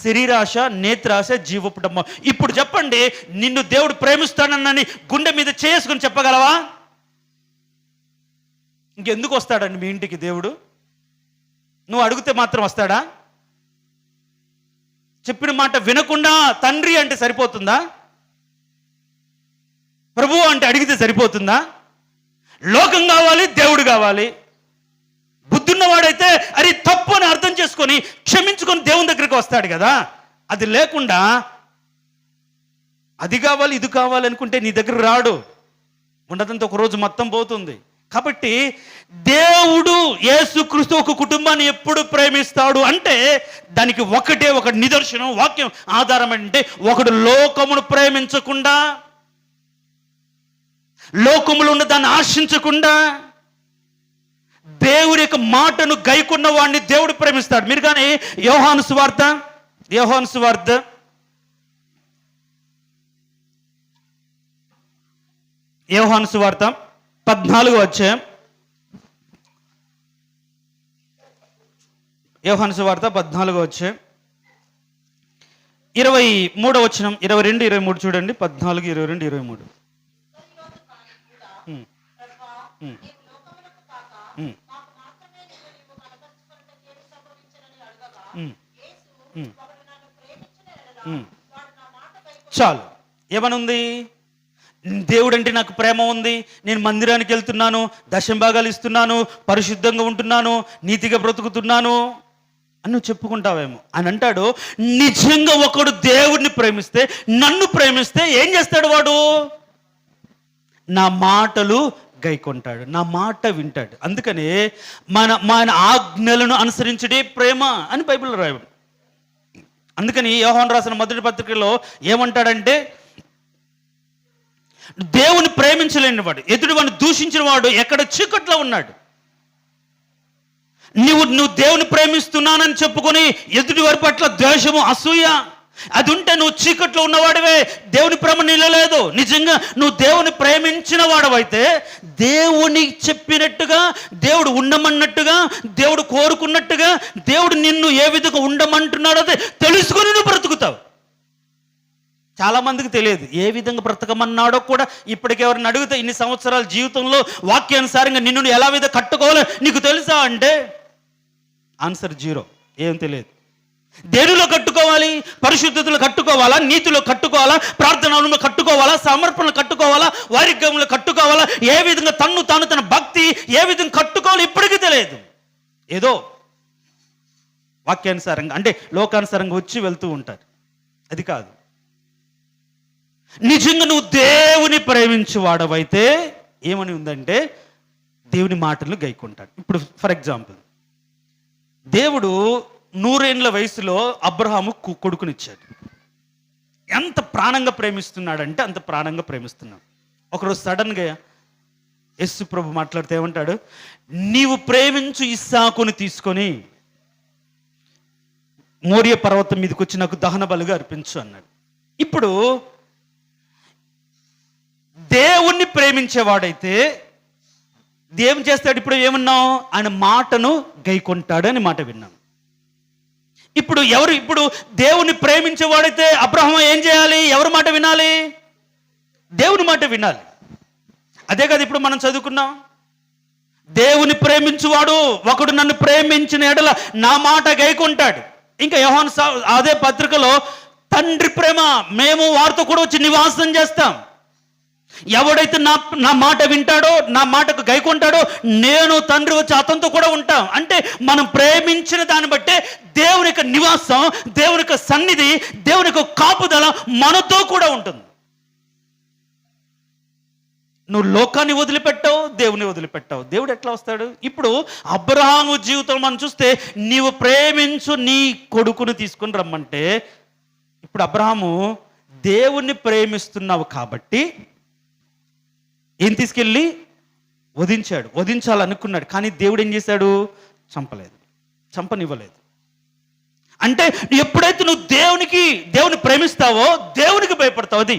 శరీరాశ, నేత్రాశ, జీవపుటంబం. ఇప్పుడు చెప్పండి, నిన్ను దేవుడు ప్రేమిస్తానని గుండె మీద చేసుకుని చెప్పగలవా? ఇంకెందుకు వస్తాడండి మీ ఇంటికి దేవుడు? నువ్వు అడిగితే మాత్రం వస్తాడా? చెప్పిన మాట వినకుండా తండ్రి అంటే సరిపోతుందా? ప్రభువు అంటే అడిగితే సరిపోతుందా? లోకం కావాలి, దేవుడు కావాలి. బుద్ధున్నవాడైతే అది తప్పు అని అర్థం చేసుకొని క్షమించుకొని దేవుని దగ్గరికి వస్తాడు కదా. అది లేకుండా అది కావాలి, ఇది కావాలి అనుకుంటే నీ దగ్గర రాడు. ఉండదంతా ఒక రోజు మొత్తం పోతుంది. కాబట్టి దేవుడు యేసుక్రీస్తు ఒక కుటుంబాన్ని ఎప్పుడు ప్రేమిస్తాడు అంటే దానికి ఒకటే ఒక నిదర్శనం, వాక్యం ఆధారం అంటే, ఒకడు లోకమును ప్రేమించకుండా, లోకములో ఉన్న దాన్ని ఆశించకుండా దేవుడి యొక్క మాటను గైకున్న వాడిని దేవుడు ప్రేమిస్తాడు. మీరు కానీ యోహాను సువార్త 14వ అధ్యాయం, యోహాను సువార్త 14వ అధ్యాయం 23వ వచనం, 22, 23 చూడండి. 14, 22, 23. చాలు. ఏమనుంది? దేవుడు అంటే నాకు ప్రేమ ఉంది, నేను మందిరానికి వెళ్తున్నాను, దశంభాగాలు ఇస్తున్నాను, పరిశుద్ధంగా ఉంటున్నాను, నీతిగా బ్రతుకుతున్నాను అని నువ్వు చెప్పుకుంటావేమో. అని అంటాడు, నిజంగా ఒకడు దేవుడిని ప్రేమిస్తే, నన్ను ప్రేమిస్తే ఏం చేస్తాడు? వాడు నా మాటలు గైకొంటాడు, నా మాట వింటాడు. అందుకని మన ఆజ్ఞలను అనుసరించడే ప్రేమ అని బైబిల్లో రాయబడి. అందుకని యోహాను రాసిన మొదటి పత్రికలో ఏమంటాడంటే, దేవుని ప్రేమించలేని వాడు, ఎదుటివాడిని దూషించిన వాడు ఎక్కడ చీకట్లో ఉన్నాడు. నువ్వు దేవుని ప్రేమిస్తున్నానని చెప్పుకొని ఎదుటి వారి పట్ల ద్వేషము, అసూయ అది ఉంటే నువ్వు చీకట్లో ఉన్నవాడివే. దేవుని ప్రేమ నీలో లేదు. నిజంగా నువ్వు దేవుని ప్రేమించిన వాడవైతే, దేవుని చెప్పినట్టుగా, దేవుడు ఉండమన్నట్టుగా, దేవుడు కోరుకున్నట్టుగా, దేవుడు నిన్ను ఏ విధంగా ఉండమంటున్నాడో తెలుసుకొని నువ్వు బ్రతుకుతావు. చాలా మందికి తెలియదు ఏ విధంగా బ్రతకమన్నాడో కూడా. ఇప్పటికి ఎవరిని అడిగితే ఇన్ని సంవత్సరాల జీవితంలో వాక్యానుసారంగా నిన్ను ఎలా విధంగా కట్టుకోవాలో నీకు తెలుసా అంటే ఆన్సర్ జీరో. ఏం తెలియదు. దేనిలో కట్టుకోవాలి? పరిశుద్ధతలో కట్టుకోవాలా? నీతిలో కట్టుకోవాలా? ప్రార్థనలో కట్టుకోవాలా? సమర్పణలు కట్టుకోవాలా? వైరాగ్యంలో కట్టుకోవాలా? ఏ విధంగా తన భక్తి ఏ విధంగా కట్టుకోవాలి ఇప్పటికీ తెలియదు. ఏదో వాక్యానుసారంగా అంటే లోకానుసారంగా వచ్చి వెళ్తూ ఉంటారు. అది కాదు. నిజంగా నువ్వు దేవుని ప్రేమించు వాడవైతే ఏమని ఉందంటే దేవుని మాటలు గైకుంటాడు. ఇప్పుడు ఫర్ ఎగ్జాంపుల్, దేవుడు 100 ఏళ్ల వయసులో అబ్రహాము కొడుకునిచ్చాడు. ఎంత ప్రాణంగా ప్రేమిస్తున్నాడంటే అంత ప్రాణంగా ప్రేమిస్తున్నాడు. ఒకరోజు సడన్గా యేసు ప్రభు మాట్లాడితే ఏమంటాడు? నీవు ప్రేమించు ఇస్సాకుని తీసుకొని మోరియా పర్వతం మీదకి వచ్చి నాకు దహన బలిగా అర్పించు అన్నాడు. ఇప్పుడు దేవుణ్ణి ప్రేమించేవాడైతే దేవుని చేస్తాడు. ఇప్పుడు ఏమన్నాం? ఆయన మాటను గైకొంటాడు అని మాట విన్నాం. ఇప్పుడు దేవుని ప్రేమించేవాడైతే అబ్రహాము ఏం చేయాలి? ఎవరి మాట వినాలి? దేవుని మాట వినాలి. అదే కదా ఇప్పుడు మనం చదువుకున్నాం. దేవుని ప్రేమించువాడు ఒకడు నన్ను ప్రేమించిన ఎడల నా మాట గైకొంటాడు. ఇంకా యోహాను అదే పత్రికలో తండ్రి ప్రేమ, మేము వారితో కూడా వచ్చి నివాసం చేస్తాం. ఎవడైతే నా మాట వింటాడో, నా మాటకు గైకొంటాడో, నేను తండ్రి వచ్చి అతనితో కూడా ఉంటాం. అంటే మనం ప్రేమించిన దాన్ని బట్టే దేవుని యొక్క నివాసం, దేవుని యొక్క సన్నిధి, దేవుని యొక్క కాపుదల మనతో కూడా ఉంటుంది. నువ్వు లోకాన్ని వదిలిపెట్టావు, దేవుని వదిలిపెట్టావు, దేవుడు ఎట్లా వస్తాడు? ఇప్పుడు అబ్రహాము జీవితంలో మనం చూస్తే, నీవు ప్రేమించు నీ కొడుకును తీసుకుని రమ్మంటే, ఇప్పుడు అబ్రహాము దేవుణ్ణి ప్రేమిస్తున్నావు కాబట్టి ఏం తీసుకెళ్ళి వధించాడు. వధించాలనుకున్నాడు, కానీ దేవుడు ఏం చేశాడు? చంపనివ్వలేదు. అంటే ఎప్పుడైతే నువ్వు దేవుని ప్రేమిస్తావో దేవునికి భయపడతావు. అది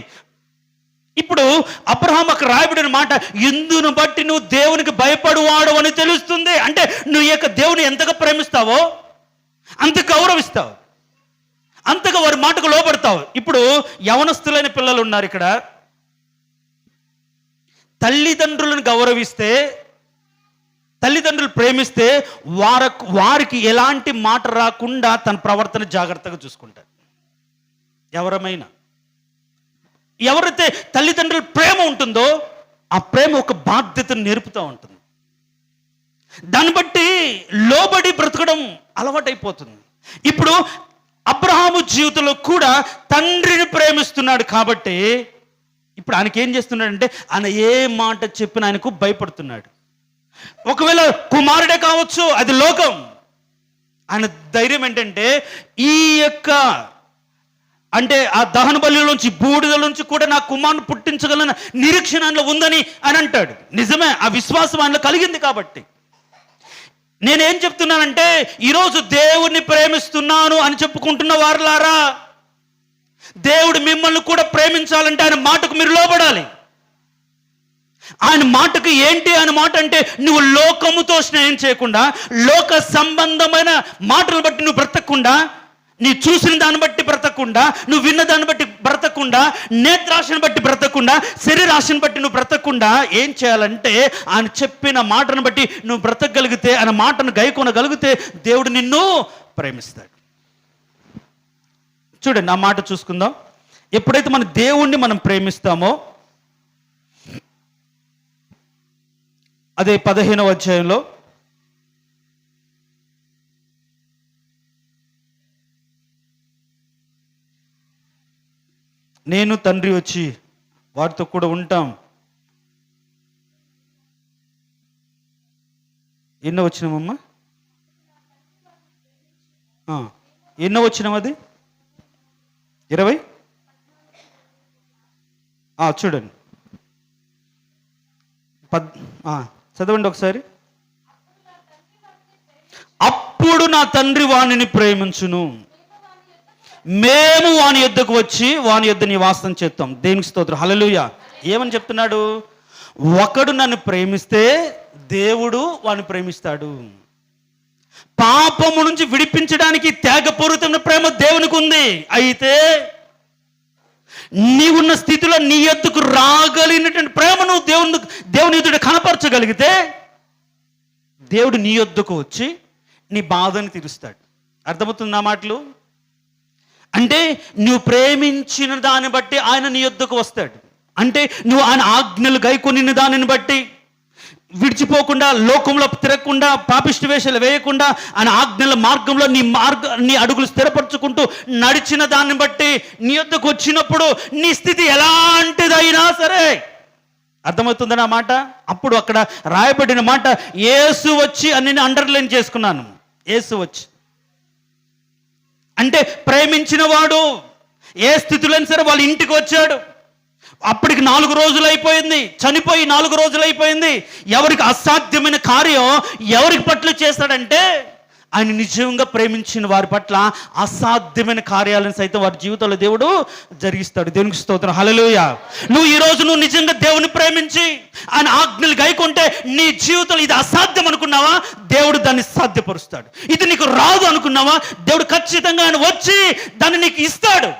ఇప్పుడు అబ్రహాము అక్కడ రాయబడిన మాట, ఇందును బట్టి నువ్వు దేవునికి భయపడువాడు అని తెలుస్తుంది. అంటే నువ్వు ఈ యొక్క దేవుని ఎంతగా ప్రేమిస్తావో అంత గౌరవిస్తావు, అంతగా వారి మాటకు లోబడతావు. ఇప్పుడు యవనస్తులైన పిల్లలు ఉన్నారు ఇక్కడ. తల్లిదండ్రులను గౌరవిస్తే, తల్లిదండ్రులు ప్రేమిస్తే వారికి ఎలాంటి మాట రాకుండా తన ప్రవర్తన జాగ్రత్తగా చూసుకుంటారు. ఎవరైతే తల్లిదండ్రుల ప్రేమ ఉంటుందో ఆ ప్రేమ ఒక బాధ్యతను నేర్పుతూ ఉంటుంది. దాన్ని బట్టి లోబడి బ్రతకడం అలవాటైపోతుంది. ఇప్పుడు అబ్రహాము జీవితంలో కూడా తండ్రిని ప్రేమిస్తున్నాడు కాబట్టి ఇప్పుడు ఆయనకి ఏం చేస్తున్నాడంటే, ఆయన ఏ మాట చెప్పిన ఆయనకు భయపడుతున్నాడు. ఒకవేళ కుమారుడే కావచ్చు, అది లోకం. ఆయన ధైర్యం ఏంటంటే ఈ యొక్క అంటే ఆ దహన బలిలోంచి బూడిదల నుంచి కూడా నా కుమారుని పుట్టించగలన నిరీక్షణ ఆయనలో ఉందని అని అంటాడు. నిజమే, ఆ విశ్వాసం ఆయనలో కలిగింది. కాబట్టి నేనేం చెప్తున్నానంటే ఈరోజు దేవుణ్ణి ప్రేమిస్తున్నాను అని చెప్పుకుంటున్న వారులారా, దేవుడు మిమ్మల్ని కూడా ప్రేమించాలంటే ఆయన మాటకు మీరు లోబడాలి. ఆయన మాటకు ఏంటి ఆయన మాట అంటే, నువ్వు లోకముతో స్నేహం చేయకుండా, లోక సంబంధమైన మాటలు బట్టి నువ్వు బ్రతకకుండా, నీ చూసిన దాన్ని బట్టి బ్రతకకుండా, నువ్వు విన్న దాన్ని బట్టి బ్రతకకుండా, నేత్రాశను బట్టి బ్రతకకుండా, శరీరాశను బట్టి నువ్వు బ్రతకకుండా ఏం చేయాలంటే ఆయన చెప్పిన మాటను బట్టి నువ్వు బ్రతకగలిగితే, ఆయన మాటను గైకొనగలిగితే దేవుడు నిన్ను ప్రేమిస్తాడు. చూడండి, ఆ మాట చూసుకుందాం. ఎప్పుడైతే మన దేవుణ్ణి మనం ప్రేమిస్తామో, అదే 15వ అధ్యాయంలో నేను తండ్రి వచ్చి వారితో కూడా ఉంటాం. ఎన్నో వచ్చినామమ్మా? ఎన్నో వచ్చినాం? అది 20. చూడండి, చదవండి ఒకసారి. అప్పుడు నా తండ్రి వానిని ప్రేమించును, మేము వాని యొద్దకు వచ్చి వాని యొద్ద నివాసం చేస్తాం. దేవునికి స్తోత్రం, హల్లెలూయా. ఏమని చెప్తున్నాడు? ఒకడు నన్ను ప్రేమిస్తే దేవుడు వాని ప్రేమిస్తాడు. పాపము నుంచి విడిపించడానికి త్యాగపూరితమైన ప్రేమ దేవునికి ఉంది. అయితే నీవున్న స్థితిలో నీ యొద్దకు రాగలిగినటువంటి ప్రేమను దేవుని ఎదుట కనపరచగలిగితే దేవుడు నీ యొద్దకు వచ్చి నీ బాధని తీరుస్తాడు. అర్థమవుతుంది నా మాటలు? అంటే నువ్వు ప్రేమించిన దాన్ని బట్టి ఆయన నీ యొద్దకు వస్తాడు. అంటే నువ్వు ఆయన ఆజ్ఞలు గైకొనిన దానిని బట్టి విడిచిపోకుండా, లోకంలో తిరగకుండా, పాపిష్టి వేషాలు వేయకుండా, ఆయన ఆజ్ఞల మార్గంలో నీ అడుగులు స్థిరపరచుకుంటూ నడిచిన దాన్ని బట్టి నీ యొద్దకు వచ్చినప్పుడు నీ స్థితి ఎలాంటిదైనా సరే, అర్థమవుతుందని ఆ మాట. అప్పుడు అక్కడ రాయబడిన మాట యేసు వచ్చి అని నేను అండర్లైన్ చేసుకున్నాను. యేసు వచ్చి అంటే ప్రేమించిన వాడు ఏ స్థితిలో సరే వాళ్ళ ఇంటికి వచ్చాడు. అప్పటికి 4 రోజులు అయిపోయింది, చనిపోయి 4 రోజులు అయిపోయింది. ఎవరికి అసాధ్యమైన కార్యం ఎవరికి పట్ల చేస్తాడంటే, ఆయన నిజంగా ప్రేమించిన వారి పట్ల అసాధ్యమైన కార్యాలను సైతం వారి జీవితంలో దేవుడు జరిగిస్తాడు. దేవునికి స్తోత్రం, హల్లెలూయా. నువ్వు ఈరోజు నిజంగా దేవుని ప్రేమించి ఆయన ఆజ్ఞలు గైకొంటే నీ జీవితంలో ఇది అసాధ్యం అనుకున్నావా, దేవుడు దాన్ని సాధ్యపరుస్తాడు. ఇది నీకు రాదు అనుకున్నావా, దేవుడు ఖచ్చితంగా ఆయన వచ్చి దాన్ని నీకు ఇస్తాడు.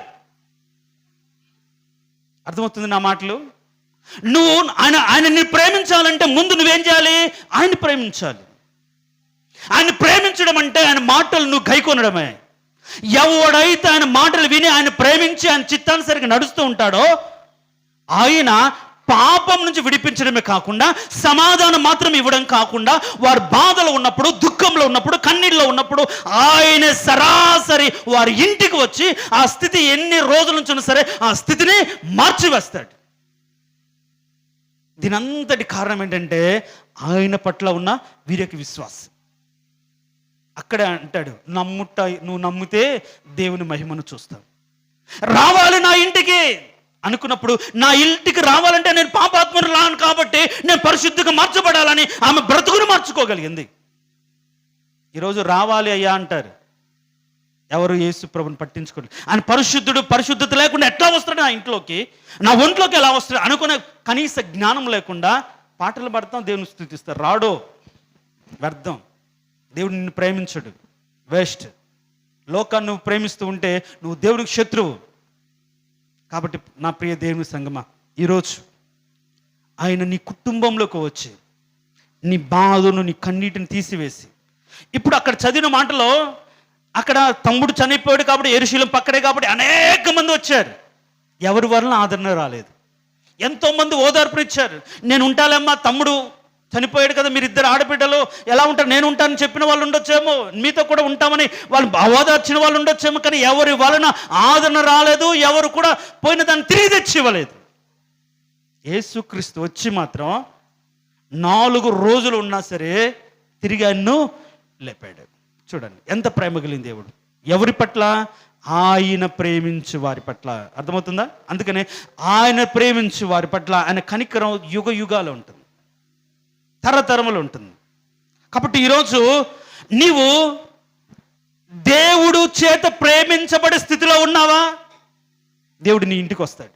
అర్థమవుతుంది నా మాటలు? నువ్వు ఆయన్ని ప్రేమించాలంటే ముందు నువ్వేం చేయాలి? ఆయన్ని ప్రేమించాలి. ఆయన ప్రేమించడం అంటే ఆయన మాటలు నువ్వు గైకొనడమే. ఎవడైతే ఆయన మాటలు విని ఆయన ప్రేమించి ఆయన చిత్తానుసరిగా నడుస్తూ ఉంటాడో, ఆయన పాపం నుంచి విడిపించడమే కాకుండా సమాధానం మాత్రం ఇవ్వడం కాకుండా, వారు బాధలో ఉన్నప్పుడు, దుఃఖంలో ఉన్నప్పుడు, కన్నీళ్ళలో ఉన్నప్పుడు ఆయన సరాసరి వారి ఇంటికి వచ్చి ఆ స్థితి ఎన్ని రోజుల నుంచి ఉన్నా సరే ఆ స్థితిని మార్చివేస్తాడు. దీనంతటి కారణం ఏంటంటే ఆయన పట్ల ఉన్న వీరికి విశ్వాసం. అక్కడే అంటాడు, నువ్వు నమ్మితే దేవుని మహిమను చూస్తావు. రావాలి నా ఇంటికి అనుకున్నప్పుడు, నా ఇంటికి రావాలంటే నేను పాపాత్మను రాను కాబట్టి నేను పరిశుద్ధిగా మార్చబడాలని ఆమె బ్రతుకును మార్చుకోగలిగింది. ఈరోజు రావాలి అయ్యా అంటారు, ఎవరు యేసు ప్రభుని పట్టించుకోండి. ఆయన పరిశుద్ధుడు, పరిశుద్ధత లేకుండా ఎట్లా వస్తాడు నా ఇంట్లోకి, నా ఒంట్లోకి ఎలా వస్తాడు అనుకునే కనీస జ్ఞానం లేకుండా పాటలు పడతాం, దేవుని స్తుతిస్తారు. రాడో వ్యర్థం. దేవుడు నిన్ను ప్రేమించడు, వేస్ట్. లోకాన్ని నువ్వు ప్రేమిస్తూ ఉంటే నువ్వు దేవుడికి శత్రువు. కాబట్టి నా ప్రియ దేవుని సంగమా, ఈరోజు ఆయన నీ కుటుంబంలోకి వచ్చి నీ బాధను, నీ కన్నీటిని తీసివేసి, ఇప్పుడు అక్కడ చదివిన మాటలో అక్కడ తమ్ముడు చనిపోయాడు కాబట్టి యెరూషలేము పక్కనే కాబట్టి అనేక మంది వచ్చారు. ఎవరి వలన ఆదరణ రాలేదు. ఎంతోమంది ఓదార్పునిచ్చారు. నేను ఉంటాలేమ్మా, తమ్ముడు చనిపోయాడు కదా, మీరిద్దరు ఆడబిడ్డలు ఎలా ఉంటారు, నేను ఉంటానని చెప్పిన వాళ్ళు ఉండొచ్చేమో, మీతో కూడా ఉంటామని వాళ్ళు ఓదార్చిన వాళ్ళు ఉండొచ్చేమో. కానీ ఎవరి వలన ఆదరణ రాలేదు, ఎవరు కూడా పోయిన దాన్ని తిరిగి తెచ్చి ఇవ్వలేదు. యేసుక్రీస్తు వచ్చి మాత్రం 4 రోజులు ఉన్నా సరే తిరిగి ఆయన్ను లేపాడు. చూడండి ఎంత ప్రేమ కలిగిన దేవుడు. ఎవరి పట్ల? ఆయన ప్రేమించు వారి పట్ల. అర్థమవుతుందా? అందుకనే ఆయన ప్రేమించు వారి పట్ల ఆయన కనికరం యుగ యుగాలు ఉంటుంది, తరతరములు ఉంటుంది. కాబట్టి ఈరోజు నీవు దేవుడు చేత ప్రేమించబడే స్థితిలో ఉన్నావా? దేవుడు నీ ఇంటికి వస్తాడు,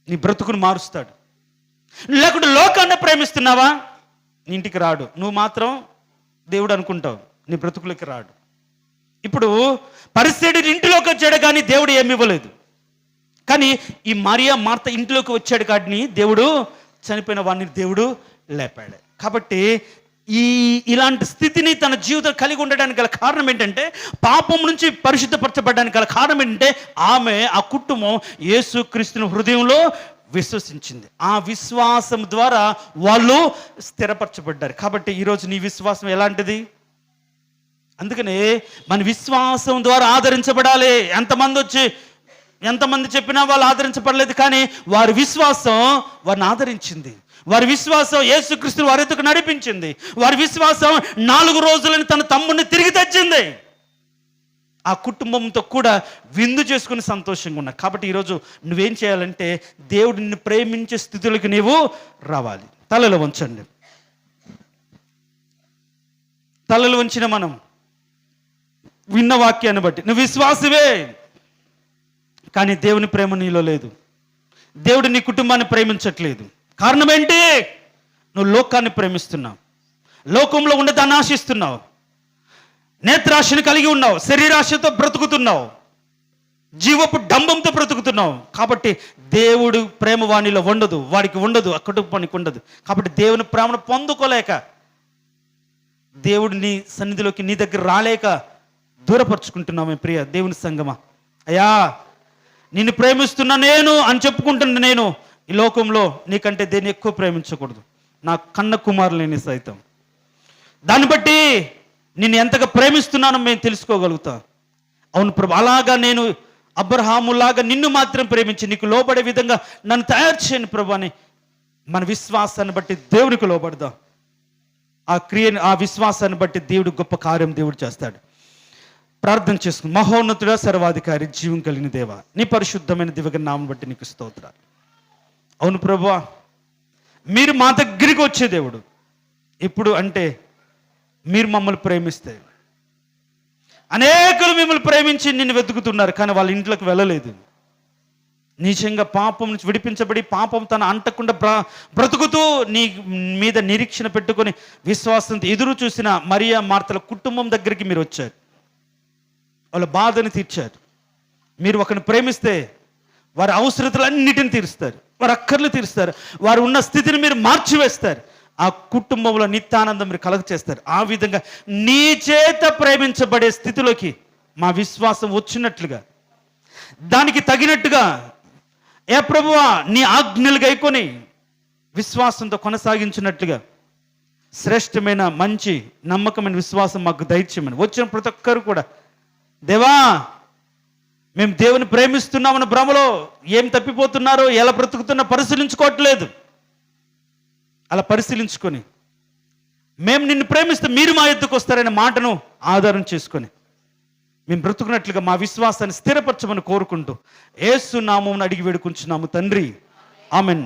నీ బ్రతుకును మారుస్తాడు. లేకుంటే లోకాన్ని ప్రేమిస్తున్నావా? నీ ఇంటికి రాడు. నువ్వు మాత్రం దేవుడు అనుకుంటావు, నీ బ్రతుకులకి రాడు. ఇప్పుడు పరిస్థితి ఇంటిలోకి వచ్చాడు కానీ దేవుడు ఏమి ఇవ్వలేదు. కానీ ఈ మరియా మార్త ఇంటిలోకి వచ్చాడు కానీ దేవుడు చనిపోయిన వాడిని దేవుడు లేపాడు. కాబట్టి ఇలాంటి స్థితిని తన జీవితం కలిగి ఉండడానికి గల కారణం ఏంటంటే, పాపం నుంచి పరిశుద్ధపరచబడడానికి గల కారణం ఏంటంటే, ఆ కుటుంబం యేసుక్రీస్తుని హృదయంలో విశ్వసించింది. ఆ విశ్వాసం ద్వారా వాళ్ళు స్థిరపరచబడ్డారు. కాబట్టి ఈరోజు నీ విశ్వాసం ఎలాంటిది? అందుకనే మన విశ్వాసం ద్వారా ఆదరించబడాలి. ఎంతమంది చెప్పినా వాళ్ళు ఆదరించబడలేదు, కానీ వారి విశ్వాసం వారిని ఆదరించింది. వారి విశ్వాసం యేసుక్రీస్తుని వారి ఎదుకు నడిపించింది. వారి విశ్వాసం 4 రోజులని తన తమ్ముడిని తిరిగి తెచ్చింది. ఆ కుటుంబంతో కూడా విందు చేసుకుని సంతోషంగా ఉన్నారు. కాబట్టి ఈరోజు నువ్వేం చేయాలంటే, దేవుడు నిన్ను ప్రేమించే స్థితులకు నీవు రావాలి. తలలు వంచండి. తలలు వంచిన మనం విన్న వాక్యాన్ని బట్టి నువ్వు విశ్వాసవే, కానీ దేవుని ప్రేమ నీలో లేదు. దేవుడు నీ కుటుంబాన్ని ప్రేమించట్లేదు. కారణం ఏంటి? నువ్వు లోకాన్ని ప్రేమిస్తున్నావు, లోకంలో ఉండదాన్ని ఆశిస్తున్నావు, నేత్రాశను కలిగి ఉన్నావు, శరీరాశతో బ్రతుకుతున్నావు, జీవపు డంబంతో బ్రతుకుతున్నావు. కాబట్టి దేవుడు ప్రేమ వాణిలో ఉండదు, వాడికి ఉండదు, ఆ కుటుంబానికి ఉండదు. కాబట్టి దేవుని ప్రేమను పొందుకోలేక, దేవుడు నీ సన్నిధిలోకి నీ దగ్గర రాలేక దూరపరుచుకుంటున్నామే. ప్రియ దేవుని సంగమా, అయ్యా నిన్ను ప్రేమిస్తున్నా నేను అని చెప్పుకుంటున్నా, నేను ఈ లోకంలో నీకంటే దేన్ని ఎక్కువ ప్రేమించకూడదు. నా కన్న కుమారులేని సైతం దాన్ని బట్టి నిన్ను ఎంతగా ప్రేమిస్తున్నానో మేము తెలుసుకోగలుగుతాం. అవును ప్రభు, అలాగా నేను అబ్రహాములాగా నిన్ను మాత్రం ప్రేమించి నీకు లోబడే విధంగా నన్ను తయారు చేయను ప్రభు అని మన విశ్వాసాన్ని బట్టి దేవునికి లోబడదాం. ఆ విశ్వాసాన్ని బట్టి దేవుడు గొప్ప కార్యం దేవుడు చేస్తాడు. ప్రార్థన చేసుకుని, మహోన్నతుడా, సర్వాధికారి, జీవం కలిగిన దేవా, నీ పరిశుద్ధమైన దివ్య నామం బట్టి నీకు స్తోత్రాలు. అవును ప్రభువా, మీరు మా దగ్గరికి వచ్చే దేవుడు. ఇప్పుడు అంటే మీరు మమ్మల్ని ప్రేమిస్తే, అనేకులు మిమ్మల్ని ప్రేమించి నిన్ను వెతుకుతున్నారు, కానీ వాళ్ళ ఇంట్లోకి వెళ్ళలేదు. నీచంగా పాపం నుంచి విడిపించబడి పాపం తన అంటకుండా బ్రతుకుతూ నీ మీద నిరీక్షణ పెట్టుకొని విశ్వాసంతో ఎదురు చూసిన మరియా మార్తల కుటుంబం దగ్గరికి మీరు వచ్చారు. వాళ్ళ బాధని తీర్చారు. మీరు ఒకరిని ప్రేమిస్తే వారి అవసరతలన్నిటిని తీరుస్తారు, వారి అక్కర్లు తీరుస్తారు, వారు ఉన్న స్థితిని మీరు మార్చివేస్తారు. ఆ కుటుంబంలో నిత్యానందం మీరు కలగ చేస్తారు. ఆ విధంగా నీ చేత ప్రేమించబడే స్థితిలోకి మా విశ్వాసం వచ్చినట్లుగా, దానికి తగినట్టుగా ఏ ప్రభువా నీ ఆజ్ఞలు గైకొని విశ్వాసంతో కొనసాగించినట్లుగా శ్రేష్టమైన మంచి నమ్మకమైన విశ్వాసం మాకు దయచేయమని వచ్చిన ప్రతి ఒక్కరు కూడా, దేవా మేము దేవుని ప్రేమిస్తున్నామన్న భ్రమలో ఏం తప్పిపోతున్నారో, ఎలా బ్రతుకుతున్నా పరిశీలించుకోవట్లేదు. అలా పరిశీలించుకొని మేము నిన్ను ప్రేమిస్తే మీరు మా ఎద్దుకు వస్తారనే మాటను ఆధారం చేసుకొని మేము బ్రతుకున్నట్లుగా మా విశ్వాసాన్ని స్థిరపరచమని కోరుకుంటూ యేసు నామమున అడిగి వేడుకుంటున్నాము తండ్రి, ఆమెన్.